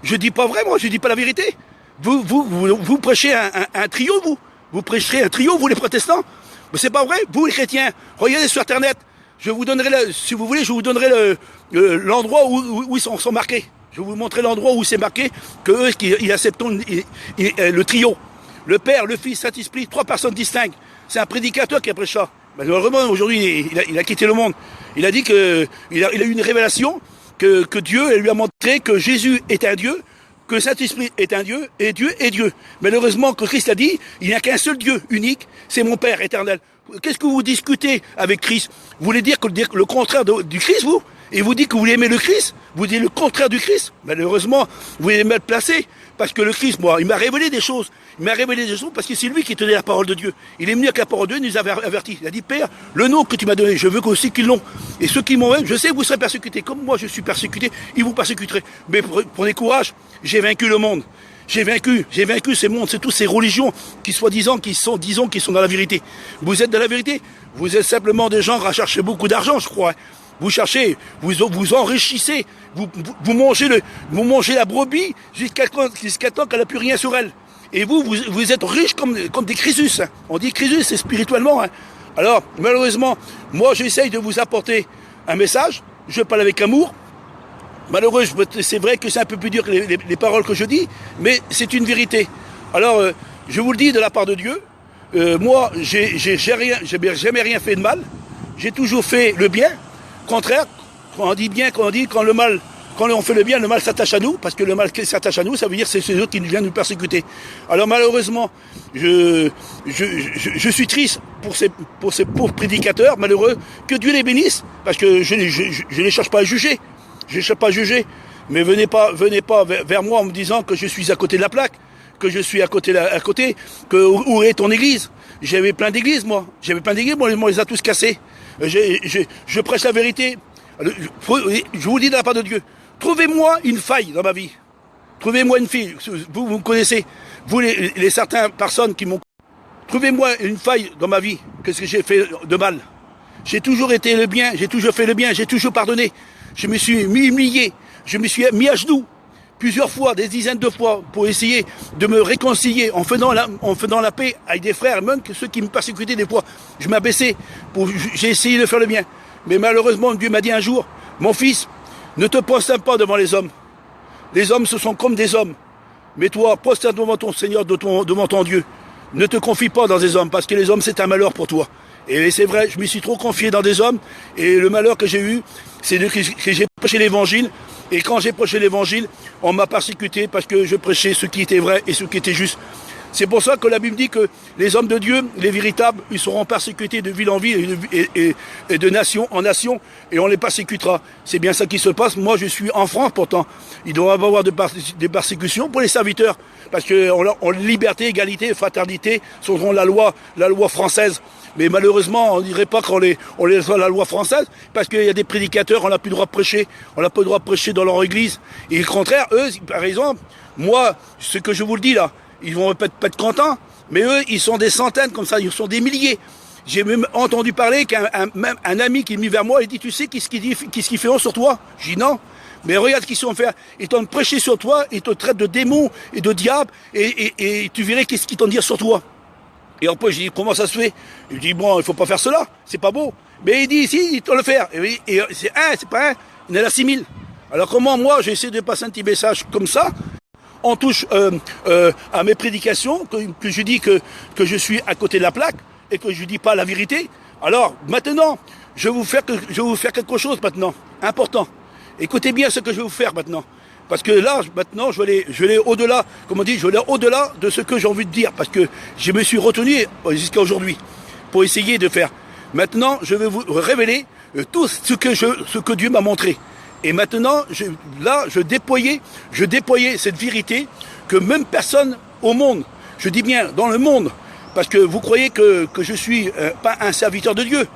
Je dis pas vrai, moi, je dis pas la vérité. Vous prêchez un trio, vous. Vous prêcherez un trio, vous les protestants. Mais c'est pas vrai, vous les chrétiens. Regardez sur Internet. Je vous donnerai, si vous voulez, je vous donnerai l'endroit où ils sont marqués. Je vais vous montrer l'endroit où c'est marqué que eux, ils acceptent le trio. Le Père, le Fils, Saint-Esprit, trois personnes distinctes. C'est un prédicateur qui a prêché ça. Malheureusement, aujourd'hui, il a quitté le monde. Il a dit que il a eu une révélation que Dieu lui a montré que Jésus est un Dieu, que Saint-Esprit est un Dieu, et Dieu est Dieu. Malheureusement, que Christ a dit, il n'y a qu'un seul Dieu unique, c'est mon Père éternel. Qu'est-ce que vous discutez avec Christ? Vous voulez dire le contraire du Christ, vous? Et vous dites que vous voulez aimer le Christ? Vous dites le contraire du Christ? Malheureusement, vous voulez mal placé. Parce que le Christ, moi, il m'a révélé des choses. Il m'a révélé des choses parce que c'est lui qui tenait la parole de Dieu. Il est venu avec la parole de Dieu, il nous a avertis. Il a dit, Père, le nom que tu m'as donné, je veux aussi qu'ils l'ont. Et ceux qui m'ont, je sais que vous serez persécutés. Comme moi, je suis persécuté, ils vous persécuteraient. Mais prenez courage, j'ai vaincu le monde. J'ai vaincu ces mondes, c'est toutes ces religions qui soi-disant, qui sont dans la vérité. Vous êtes dans la vérité. Vous êtes simplement des gens à chercher beaucoup d'argent, je crois. Vous cherchez, vous enrichissez, vous mangez la brebis jusqu'à temps qu'elle n'a plus rien sur elle. Et vous êtes riches comme des Crésus. Hein. On dit Crésus, c'est spirituellement. Hein. Alors, malheureusement, moi j'essaye de vous apporter un message, je parle avec amour. Malheureusement, c'est vrai que c'est un peu plus dur que les paroles que je dis, mais c'est une vérité. Alors, je vous le dis de la part de Dieu, moi, j'ai jamais rien fait de mal, j'ai toujours fait le bien. Contraire, quand on dit bien, quand on fait le bien, le mal s'attache à nous, parce que le mal qui s'attache à nous, ça veut dire que c'est ceux autres qui viennent nous persécuter. Alors malheureusement, je suis triste pour ces pauvres prédicateurs malheureux, que Dieu les bénisse, parce que je ne les cherche pas à juger. Je ne cherche pas à juger, mais venez pas vers moi en me disant que je suis à côté de la plaque, que je suis à côté, où est ton église? J'avais plein d'églises, moi. On les a tous cassés. Je prêche la vérité. Je vous dis de la part de Dieu. Trouvez-moi une faille dans ma vie. Trouvez-moi une fille. Vous me connaissez. Vous, les certaines personnes qui m'ont... Trouvez-moi une faille dans ma vie. Qu'est-ce que j'ai fait de mal? J'ai toujours été le bien. J'ai toujours fait le bien. J'ai toujours pardonné. Je me suis humilié. Je me suis mis à genoux plusieurs fois, des dizaines de fois, pour essayer de me réconcilier en faisant la paix avec des frères, même que ceux qui me persécutaient des fois. Je m'abaissais, j'ai essayé de faire le bien. Mais malheureusement, Dieu m'a dit un jour, mon fils, ne te prosterne pas devant les hommes. Les hommes, ce sont comme des hommes. Mais toi, prosterne devant ton Seigneur, devant ton Dieu. Ne te confie pas dans des hommes, parce que les hommes, c'est un malheur pour toi. Et c'est vrai, je me suis trop confié dans des hommes, et le malheur que j'ai eu, c'est que j'ai prêché l'évangile, et quand j'ai prêché l'évangile, on m'a persécuté parce que je prêchais ce qui était vrai et ce qui était juste. C'est pour ça que la Bible dit que les hommes de Dieu, les véritables, ils seront persécutés de ville en ville et de nation en nation, et on les persécutera. C'est bien ça qui se passe. Moi, je suis en France, pourtant. Il doit y avoir des persécutions pour les serviteurs, parce que liberté, égalité, fraternité seront la loi française. Mais malheureusement, on ne dirait pas qu'on les a la loi française, parce qu'il y a des prédicateurs, on n'a plus le droit de prêcher. On n'a pas le droit de prêcher dans leur église. Et au contraire, eux, par exemple, moi, ce que je vous le dis là, ils vont peut-être pas être contents, mais eux, ils sont des centaines comme ça, ils sont des milliers. J'ai même entendu parler qu'un ami qui est mis vers moi, il dit, tu sais, qu'est-ce qu'ils font sur toi? Je dis non. Mais regarde ce qu'ils sont fait. Ils t'ont prêché sur toi, ils te traitent de démons et de diables, et tu verrais qu'est-ce qu'ils t'ont dit sur toi. Et après, je dis, comment ça se fait? Il me dit, bon, il faut pas faire cela, c'est pas beau. Mais il dit, si, il doit le faire. Et c'est pas un, il y en a 6000. Alors comment moi, j'essaie de passer un petit message comme ça, on touche à mes prédications, que je dis que je suis à côté de la plaque, et que je dis pas la vérité. Alors, maintenant, je vais vous faire quelque chose maintenant, important. Écoutez bien ce que je vais vous faire maintenant. Parce que là, maintenant, je vais aller au-delà, comme on dit, je vais aller au-delà de ce que j'ai envie de dire, parce que je me suis retenu jusqu'à aujourd'hui, pour essayer de faire. Maintenant, je vais vous révéler tout ce que Dieu m'a montré. Et maintenant, je déployais cette vérité que même personne au monde, je dis bien dans le monde, parce que vous croyez que je suis pas un serviteur de Dieu.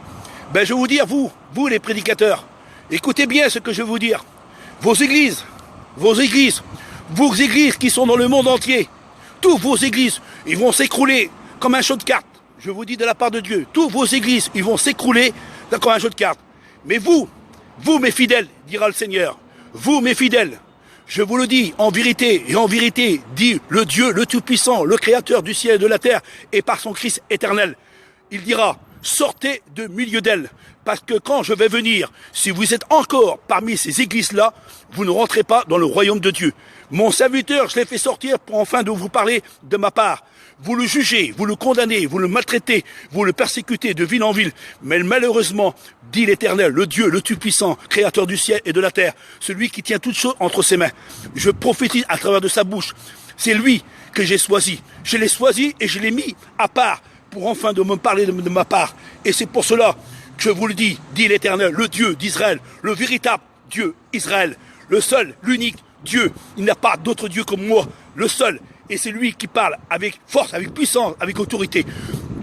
Ben, je vais vous dire, vous les prédicateurs, écoutez bien ce que je vais vous dire. Vos églises qui sont dans le monde entier, toutes vos églises, ils vont s'écrouler comme un jeu de cartes. Je vous dis de la part de Dieu, toutes vos églises, ils vont s'écrouler comme un jeu de cartes. Mais vous, mes fidèles, dira le Seigneur, vous, mes fidèles, je vous le dis en vérité, et en vérité, dit le Dieu, le Tout-Puissant, le Créateur du ciel et de la terre, et par son Christ éternel. Il dira, sortez de milieu d'elle. Parce que quand je vais venir, si vous êtes encore parmi ces églises-là, vous ne rentrez pas dans le royaume de Dieu. Mon serviteur, je l'ai fait sortir pour enfin de vous parler de ma part. Vous le jugez, vous le condamnez, vous le maltraitez, vous le persécutez de ville en ville. Mais malheureusement, dit l'Éternel, le Dieu, le Tout-Puissant, créateur du ciel et de la terre, celui qui tient toutes choses entre ses mains. Je prophétise à travers de sa bouche. C'est lui que j'ai choisi. Je l'ai choisi et je l'ai mis à part pour enfin de me parler de ma part. Et c'est pour cela que je vous le dis, dit l'Éternel, le Dieu d'Israël, le véritable Dieu Israël, le seul, l'unique Dieu. Il n'y a pas d'autre Dieu comme moi, le seul. Et c'est lui qui parle avec force, avec puissance, avec autorité.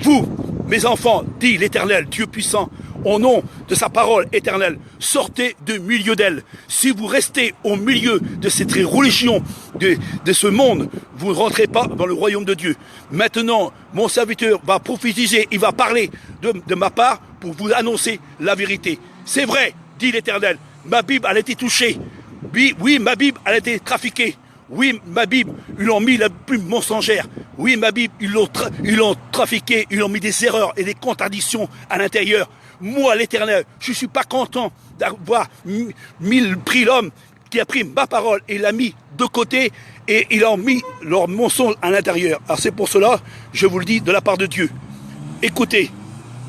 Vous, mes enfants, dit l'Éternel, Dieu puissant, au nom de sa parole éternelle, sortez du milieu d'elle. Si vous restez au milieu de cette religion, de ce monde, vous ne rentrez pas dans le royaume de Dieu. Maintenant, mon serviteur va prophétiser, il va parler de ma part pour vous annoncer la vérité. C'est vrai, dit l'Éternel, ma Bible a été touchée. Oui, ma Bible a été trafiquée. Oui, ma Bible, ils l'ont mis la plume mensongère. Oui, ma Bible, ils l'ont trafiquée, ils ont mis des erreurs et des contradictions à l'intérieur. Moi, l'Éternel, je ne suis pas content d'avoir pris l'homme qui a pris ma parole et l'a mis de côté et il a mis leur mensonge à l'intérieur. Alors c'est pour cela, je vous le dis de la part de Dieu. Écoutez,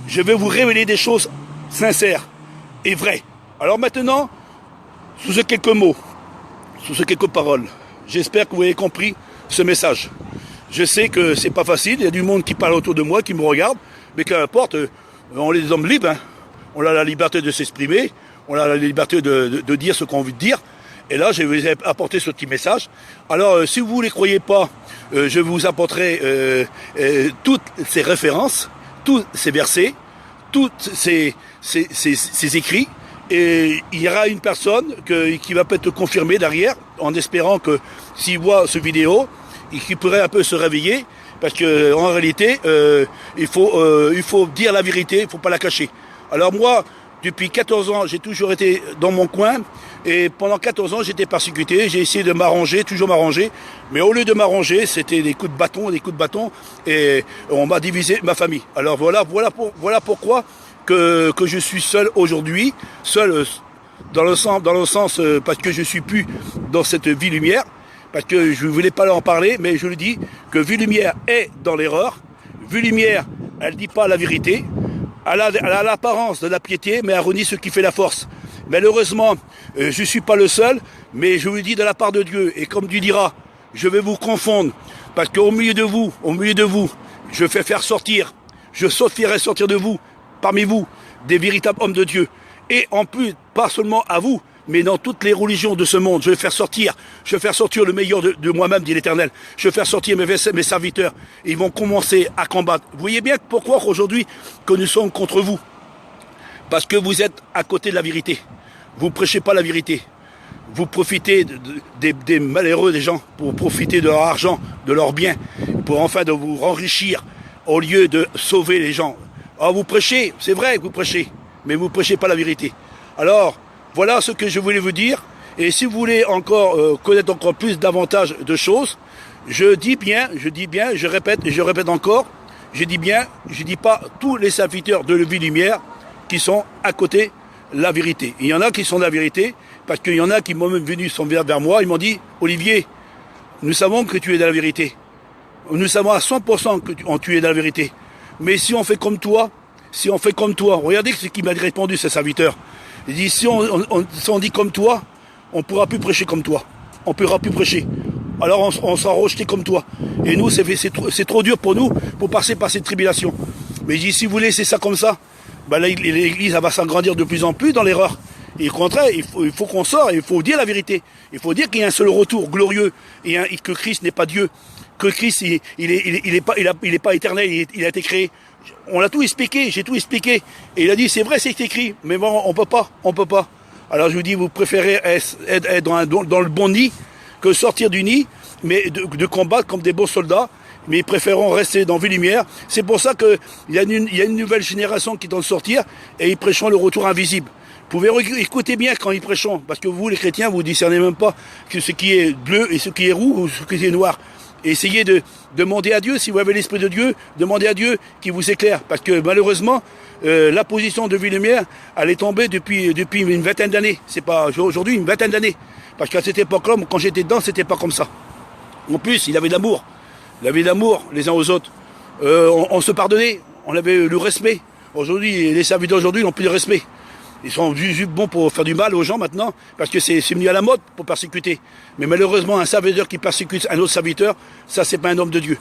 je vais vous révéler des choses sincères et vraies. Alors maintenant, sous ces quelques mots, sous ces quelques paroles, j'espère que vous avez compris ce message. Je sais que c'est pas facile, il y a du monde qui parle autour de moi, qui me regarde, mais qu'importe, on est des hommes libres, hein. On a la liberté de s'exprimer, on a la liberté de dire ce qu'on veut dire. Et là, je vais vous apporter ce petit message. Alors, si vous ne les croyez pas, je vous apporterai toutes ces références, tous ces versets, tous ces écrits. Et il y aura une personne qui va peut-être confirmer derrière, en espérant que s'il voit ce vidéo, il pourrait un peu se réveiller, parce que en réalité, il faut dire la vérité, il ne faut pas la cacher. Alors moi, depuis 14 ans, j'ai toujours été dans mon coin, et pendant 14 ans, j'étais persécuté, j'ai essayé de m'arranger, toujours m'arranger, mais au lieu de m'arranger, c'était des coups de bâton, et on m'a divisé ma famille. Alors voilà pourquoi que je suis seul aujourd'hui, seul dans le sens parce que je suis plus dans cette vie lumière, parce que je ne voulais pas en parler, mais je le dis que vie lumière est dans l'erreur, vie lumière, elle dit pas la vérité, elle a l'apparence de la piété, mais elle renie ce qui fait la force. Malheureusement, je suis pas le seul, mais je vous le dis de la part de Dieu, et comme Dieu dira, je vais vous confondre, parce qu'au milieu de vous, je fais faire sortir, je ferai sortir de vous, parmi vous, des véritables hommes de Dieu. Et en plus, pas seulement à vous, mais dans toutes les religions de ce monde, je vais faire sortir le meilleur de moi-même, dit l'Éternel. Je vais faire sortir mes serviteurs. Et ils vont commencer à combattre. Vous voyez bien pourquoi aujourd'hui que nous sommes contre vous. Parce que vous êtes à côté de la vérité. Vous ne prêchez pas la vérité. Vous profitez des malheureux des gens, pour profiter de leur argent, de leurs biens, pour enfin de vous enrichir, au lieu de sauver les gens. Alors vous prêchez, c'est vrai que vous prêchez, mais vous ne prêchez pas la vérité. Alors, voilà ce que je voulais vous dire. Et si vous voulez encore connaître encore plus davantage de choses, je dis bien, je répète et je répète encore, je dis bien, je dis pas tous les serviteurs de Vie Lumière qui sont à côté de la vérité. Il y en a qui sont de la vérité, parce qu'il y en a qui m'ont même venu vers moi, ils m'ont dit, Olivier, nous savons que tu es dans la vérité. Nous savons à 100% que tu es dans la vérité. Mais si on fait comme toi, regardez ce qu'il m'a répondu, ce serviteur. Il dit, si on dit comme toi, on ne pourra plus prêcher comme toi. On ne pourra plus prêcher. Alors on sera rejeté comme toi. Et nous, c'est trop dur pour nous, pour passer par cette tribulation. Mais il dit, si vous laissez ça comme ça, ben là, l'Église va s'agrandir de plus en plus dans l'erreur. Et au contraire, il faut qu'on sorte, il faut dire la vérité. Il faut dire qu'il y a un seul retour glorieux, et que Christ n'est pas Dieu. Que Christ, il est pas éternel, il a été créé. On l'a tout expliqué, j'ai tout expliqué. Et il a dit, c'est vrai, c'est écrit, mais bon, on peut pas. Alors je vous dis, vous préférez être dans le bon nid que sortir du nid, mais de combattre comme des beaux soldats, mais ils préféreront rester dans Vie Lumière. C'est pour ça qu'il y a une nouvelle génération qui doit sortir, et ils prêcheront le retour invisible. Vous pouvez écouter bien quand ils prêchent, parce que vous, les chrétiens, vous discernez même pas ce qui est bleu et ce qui est roux ou ce qui est noir. Et essayez de demander à Dieu, si vous avez l'Esprit de Dieu, demandez à Dieu qu'il vous éclaire. Parce que malheureusement, la position de Vie-Lumière, elle est tombée depuis une vingtaine d'années. C'est pas aujourd'hui, une vingtaine d'années. Parce qu'à cette époque-là, quand j'étais dedans, c'était pas comme ça. En plus, il avait de l'amour. Il avait de l'amour les uns aux autres. On se pardonnait, on avait le respect. Aujourd'hui, les serviteurs aujourd'hui n'ont plus de respect. Ils sont juste bons pour faire du mal aux gens maintenant, parce que c'est venu à la mode pour persécuter. Mais malheureusement, un serviteur qui persécute un autre serviteur, ça c'est pas un homme de Dieu.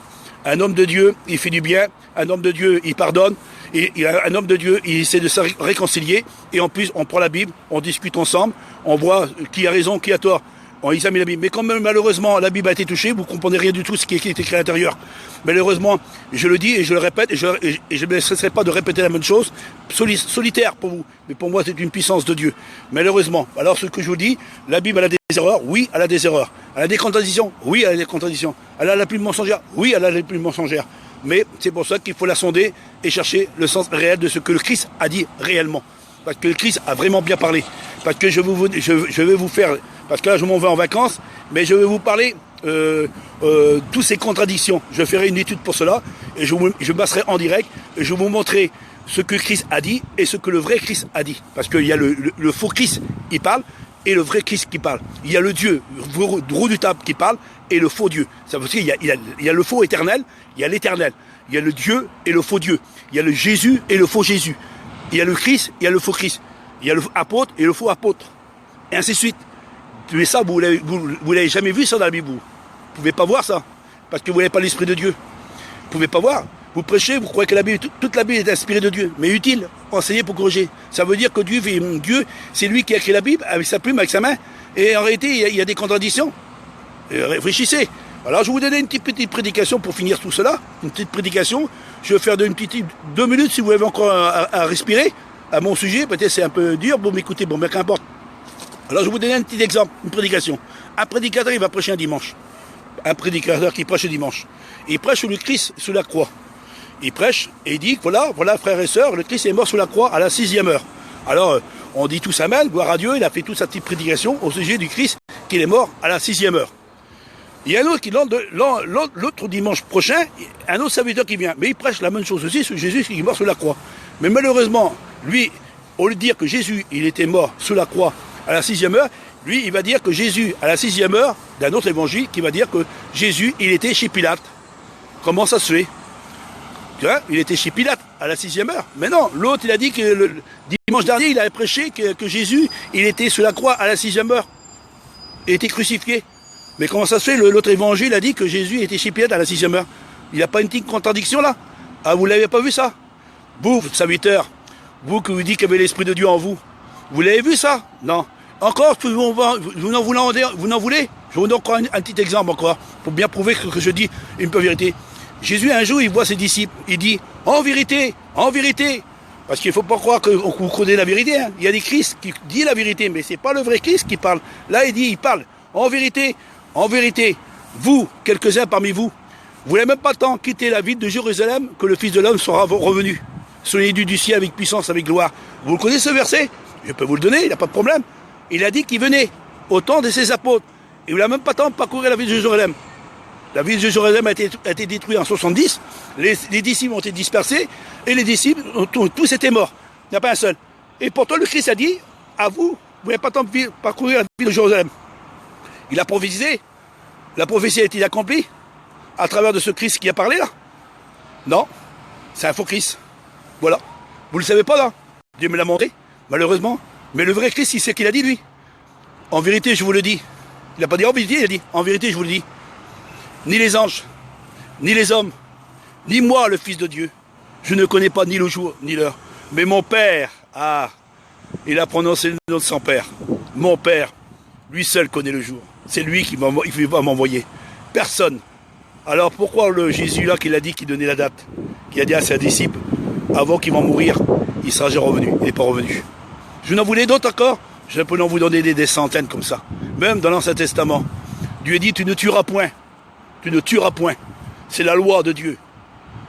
Un homme de Dieu, il fait du bien. Un homme de Dieu, il pardonne. Et un homme de Dieu, il essaie de se réconcilier. Et en plus, on prend la Bible, on discute ensemble, on voit qui a raison, qui a tort. On examine la Bible. Mais quand même, malheureusement, la Bible a été touchée, vous comprenez rien du tout ce qui est écrit à l'intérieur. Malheureusement, je le dis et je le répète, et je ne me laisserai pas de répéter la même chose, solitaire pour vous. Mais pour moi, c'est une puissance de Dieu. Malheureusement. Alors, ce que je vous dis, la Bible, elle a des erreurs. Oui, elle a des erreurs. Elle a des contradictions. Oui, elle a des contradictions. Elle a la plume mensongère. Oui, elle a la plume mensongère. Mais c'est pour ça qu'il faut la sonder et chercher le sens réel de ce que le Christ a dit réellement. Parce que le Christ a vraiment bien parlé. Parce que je vais vous faire, parce que là je m'en vais en vacances, mais je vais vous parler toutes ces contradictions. Je ferai une étude pour cela, et je passerai en direct, et je vais vous montrer ce que Christ a dit, et ce que le vrai Christ a dit. Parce qu'il y a le faux Christ, il parle, et le vrai Christ qui parle. Il y a le Dieu redoutable qui parle, et le faux Dieu. Ça veut dire qu'il y a le faux éternel, il y a l'éternel. Il y a le Dieu et le faux Dieu. Il y a le Jésus et le faux Jésus. Il y a le Christ, il y a le faux Christ. Il y a l'apôtre et le faux apôtre. Et ainsi de suite. Mais ça, vous l'avez jamais vu ça dans la Bible. Vous ne pouvez pas voir ça. Parce que vous n'avez pas l'Esprit de Dieu. Vous ne pouvez pas voir. Vous prêchez, vous croyez que la Bible, toute la Bible est inspirée de Dieu. Mais utile, enseignée pour corriger. Ça veut dire que Dieu, c'est lui qui a écrit la Bible avec sa plume, avec sa main. Et en réalité, il y a des contradictions. Réfléchissez. Alors je vais vous donner une petite prédication pour finir tout cela. Une petite prédication. Je vais faire 2 minutes si vous avez encore à respirer. À mon sujet, peut-être c'est un peu dur pour m'écouter, bon, mais qu'importe. Alors je vais vous donner un petit exemple, une prédication. Un prédicateur, il va prêcher un dimanche. Un prédicateur qui prêche le dimanche. Il prêche sur le Christ sous la croix. Il prêche et il dit, voilà, frères et sœurs, le Christ est mort sous la croix à la 6e heure. Alors, on dit tous amen, gloire à Dieu, il a fait toute sa petite prédication au sujet du Christ, qu'il est mort à la 6e heure. Il y a un autre qui, l'autre dimanche prochain, un autre serviteur qui vient. Mais il prêche la même chose aussi sur Jésus qui est mort sous la croix. Mais malheureusement, lui, au lieu de dire que Jésus, il était mort sous la croix à la 6e heure, lui, il va dire que Jésus, à la 6e heure, d'un autre évangile, qui va dire que Jésus, il était chez Pilate. Comment ça se fait? Tu vois, il était chez Pilate à la 6e heure. Mais non, l'autre, il a dit que le dimanche dernier, il avait prêché que Jésus, il était sous la croix à la 6e heure. Il était crucifié. Mais comment ça se fait? L'autre évangile a dit que Jésus était chez Pilate à la 6e heure. Il n'y a pas une petite contradiction là? Ah, vous l'avez pas vu ça? Vous, serviteur, vous qui vous dites qu'il y avait l'Esprit de Dieu en vous, vous l'avez vu ça? Non. Encore, vous n'en voulez? Je vous donne encore un petit exemple encore, pour bien prouver que je dis une peu vérité. Jésus, un jour, il voit ses disciples, il dit, en vérité, parce qu'il ne faut pas croire que vous connaissez la vérité, hein. Il y a des Christ qui disent la vérité, mais c'est pas le vrai Christ qui parle. Là, il parle, en vérité, vous, quelques-uns parmi vous, vous n'avez même pas le temps de quitter la ville de Jérusalem que le Fils de l'homme sera revenu. Soyez du ciel avec puissance, avec gloire. Vous le connaissez ce verset? Je peux vous le donner, il n'y a pas de problème. Il a dit qu'il venait au temps de ses apôtres. Et il n'a même pas le temps de parcourir la ville de Jérusalem. La ville de Jérusalem a été détruite en 70. Les disciples ont été dispersés. Et les disciples, tous étaient morts. Il n'y en a pas un seul. Et pourtant, le Christ a dit, à vous, vous n'avez pas le temps de parcourir la ville de Jérusalem. Il a prophétisé. La prophétie a été accomplie à travers de ce Christ qui a parlé là? Non, c'est un faux Christ. Voilà. Vous ne le savez pas là? Dieu me l'a montré, malheureusement. Mais le vrai Christ, il sait qu'il a dit lui. En vérité, je vous le dis. Il n'a pas dit en vérité, il a dit en vérité, je vous le dis. Ni les anges, ni les hommes, ni moi, le Fils de Dieu. Je ne connais pas ni le jour, ni l'heure. Mais mon Père, il a prononcé le nom de son Père. Mon Père, lui seul connaît le jour. C'est lui qui va m'envoyer. Personne. Alors pourquoi le Jésus là qui l'a dit, qui donnait la date, qui a dit à ses disciples, avant qu'ils vont mourir, il sera déjà revenu. Il n'est pas revenu. Je n'en voulais d'autres encore. Je peux en vous donner des centaines comme ça. Même dans l'Ancien Testament. Dieu dit, tu ne tueras point. Tu ne tueras point. C'est la loi de Dieu.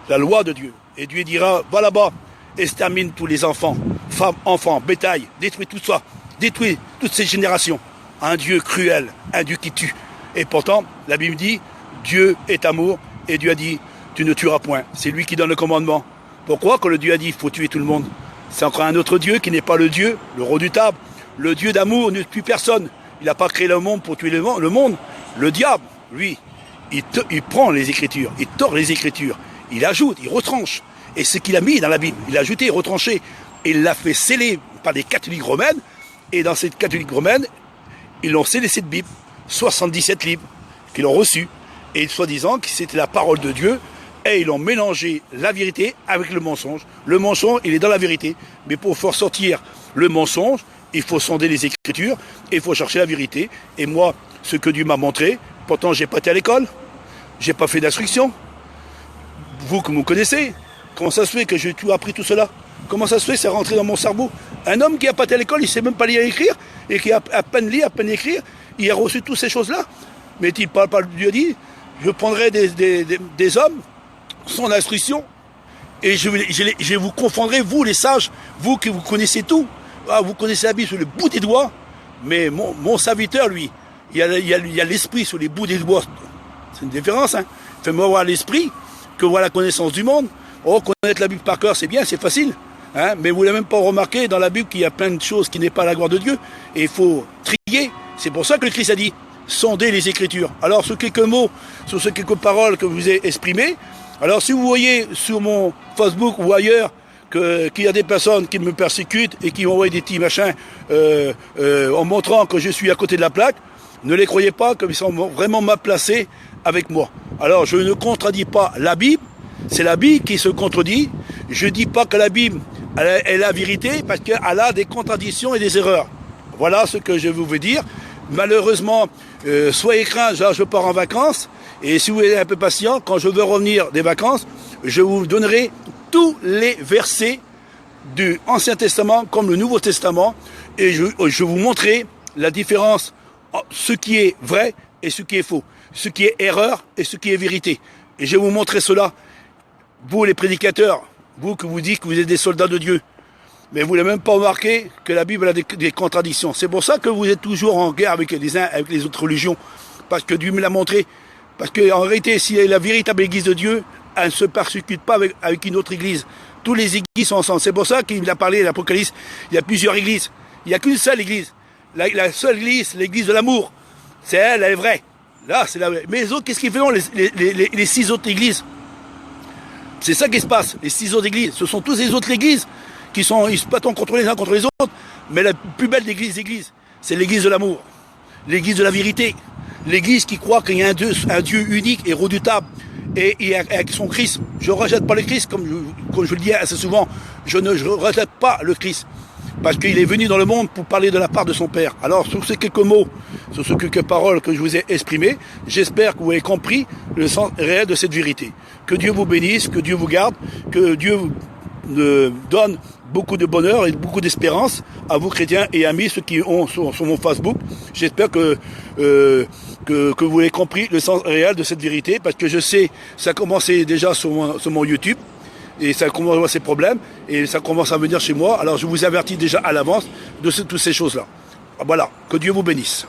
La loi de Dieu. Et Dieu dira, va là-bas, extermine tous les enfants, femmes, enfants, bétail, détruis tout ça. Détruis toutes ces générations. Un Dieu cruel, un Dieu qui tue. Et pourtant, la Bible dit, Dieu est amour et Dieu a dit, tu ne tueras point. C'est lui qui donne le commandement. Pourquoi quand le Dieu a dit, il faut tuer tout le monde? C'est encore un autre Dieu qui n'est pas le Dieu, le redoutable. Le Dieu d'amour ne tue personne. Il n'a pas créé le monde pour tuer le monde. Le diable, lui, il prend les Écritures, il tord les Écritures, il ajoute, il retranche. Et ce qu'il a mis dans la Bible, il a ajouté, retranché. Et il l'a fait sceller par des catholiques romaines. Et dans ces catholiques romaines, ils l'ont scellé cette Bible, 77 livres qu'ils ont reçus. Et soi-disant que c'était la parole de Dieu. Et ils ont mélangé la vérité avec le mensonge. Le mensonge, il est dans la vérité. Mais pour faire sortir le mensonge, il faut sonder les Écritures, et il faut chercher la vérité. Et moi, ce que Dieu m'a montré, pourtant j'ai pas été à l'école, j'ai pas fait d'instruction. Vous que vous connaissez, comment ça se fait que j'ai tout appris tout cela? Comment ça se fait, c'est rentré dans mon cerveau? Un homme qui n'a pas été à l'école, il ne sait même pas lire et écrire, et qui a à peine lire, à peine écrire, il a reçu toutes ces choses-là. Mais il parle pas, Dieu dit, je prendrai des hommes sans instruction, et je vous confondrai, vous les sages, vous qui vous connaissez tout. Ah, vous connaissez la Bible sur le bout des doigts, mais mon serviteur, lui, il y a l'esprit sur les bouts des doigts. C'est une différence, hein. Fais-moi voir l'esprit que voir la connaissance du monde. Oh, connaître la Bible par cœur, c'est bien, c'est facile. Hein, mais vous n'avez même pas remarqué dans la Bible qu'il y a plein de choses qui n'est pas la gloire de Dieu. Et il faut trier. C'est pour ça que le Christ a dit, sondez les Écritures. Alors, sur quelques mots, sur ces quelques paroles que je vous ai exprimées, alors si vous voyez sur mon Facebook ou ailleurs, qu'il y a des personnes qui me persécutent et qui m'envoient des petits machins en montrant que je suis à côté de la plaque, ne les croyez pas, comme ils sont vraiment mal placés avec moi. Alors je ne contredis pas la Bible, c'est la Bible qui se contredit. Je ne dis pas que la Bible est la vérité parce qu'elle a des contradictions et des erreurs. Voilà ce que je veux dire. Malheureusement, soyez craints, je pars en vacances et si vous êtes un peu patient, quand je veux revenir des vacances, je vous donnerai tous les versets du Ancien Testament comme le Nouveau Testament et je vous montrerai la différence entre ce qui est vrai et ce qui est faux, ce qui est erreur et ce qui est vérité. Et je vais vous montrer cela, vous les prédicateurs, vous que vous dites que vous êtes des soldats de Dieu, mais vous n'avez même pas remarqué que la Bible a des contradictions. C'est pour ça que vous êtes toujours en guerre avec les uns, avec les autres religions, parce que Dieu me l'a montré. Parce qu'en réalité, si la véritable Église de Dieu, elle ne se persécute pas avec une autre église. Toutes les églises sont ensemble. C'est pour ça qu'il a parlé, l'Apocalypse, il y a plusieurs églises. Il n'y a qu'une seule église. La seule église, l'église de l'amour. C'est elle est vraie. Là, c'est la vraie. Mais les autres, qu'est-ce qu'ils font, les 6 autres églises? C'est ça qui se passe, les 6 autres églises. Ce sont tous les autres églises qui ils se battent contre les uns contre les autres. Mais la plus belle des églises, c'est l'église de l'amour. L'église de la vérité. L'église qui croit qu'il y a un Dieu unique et redoutable. Et avec son Christ, je ne rejette pas le Christ, comme je le dis assez souvent, je ne rejette pas le Christ, parce qu'il est venu dans le monde pour parler de la part de son Père. Alors, sur ces quelques mots, sur ces quelques paroles que je vous ai exprimées, j'espère que vous avez compris le sens réel de cette vérité. Que Dieu vous bénisse, que Dieu vous garde, que Dieu vous donne beaucoup de bonheur et beaucoup d'espérance à vous chrétiens et amis, ceux qui ont sur mon Facebook. J'espère que vous avez compris le sens réel de cette vérité, parce que je sais, ça a commencé déjà sur mon YouTube, et ça commence à avoir ces problèmes, et ça commence à venir chez moi. Alors je vous avertis déjà à l'avance de toutes ces choses-là. Voilà, que Dieu vous bénisse.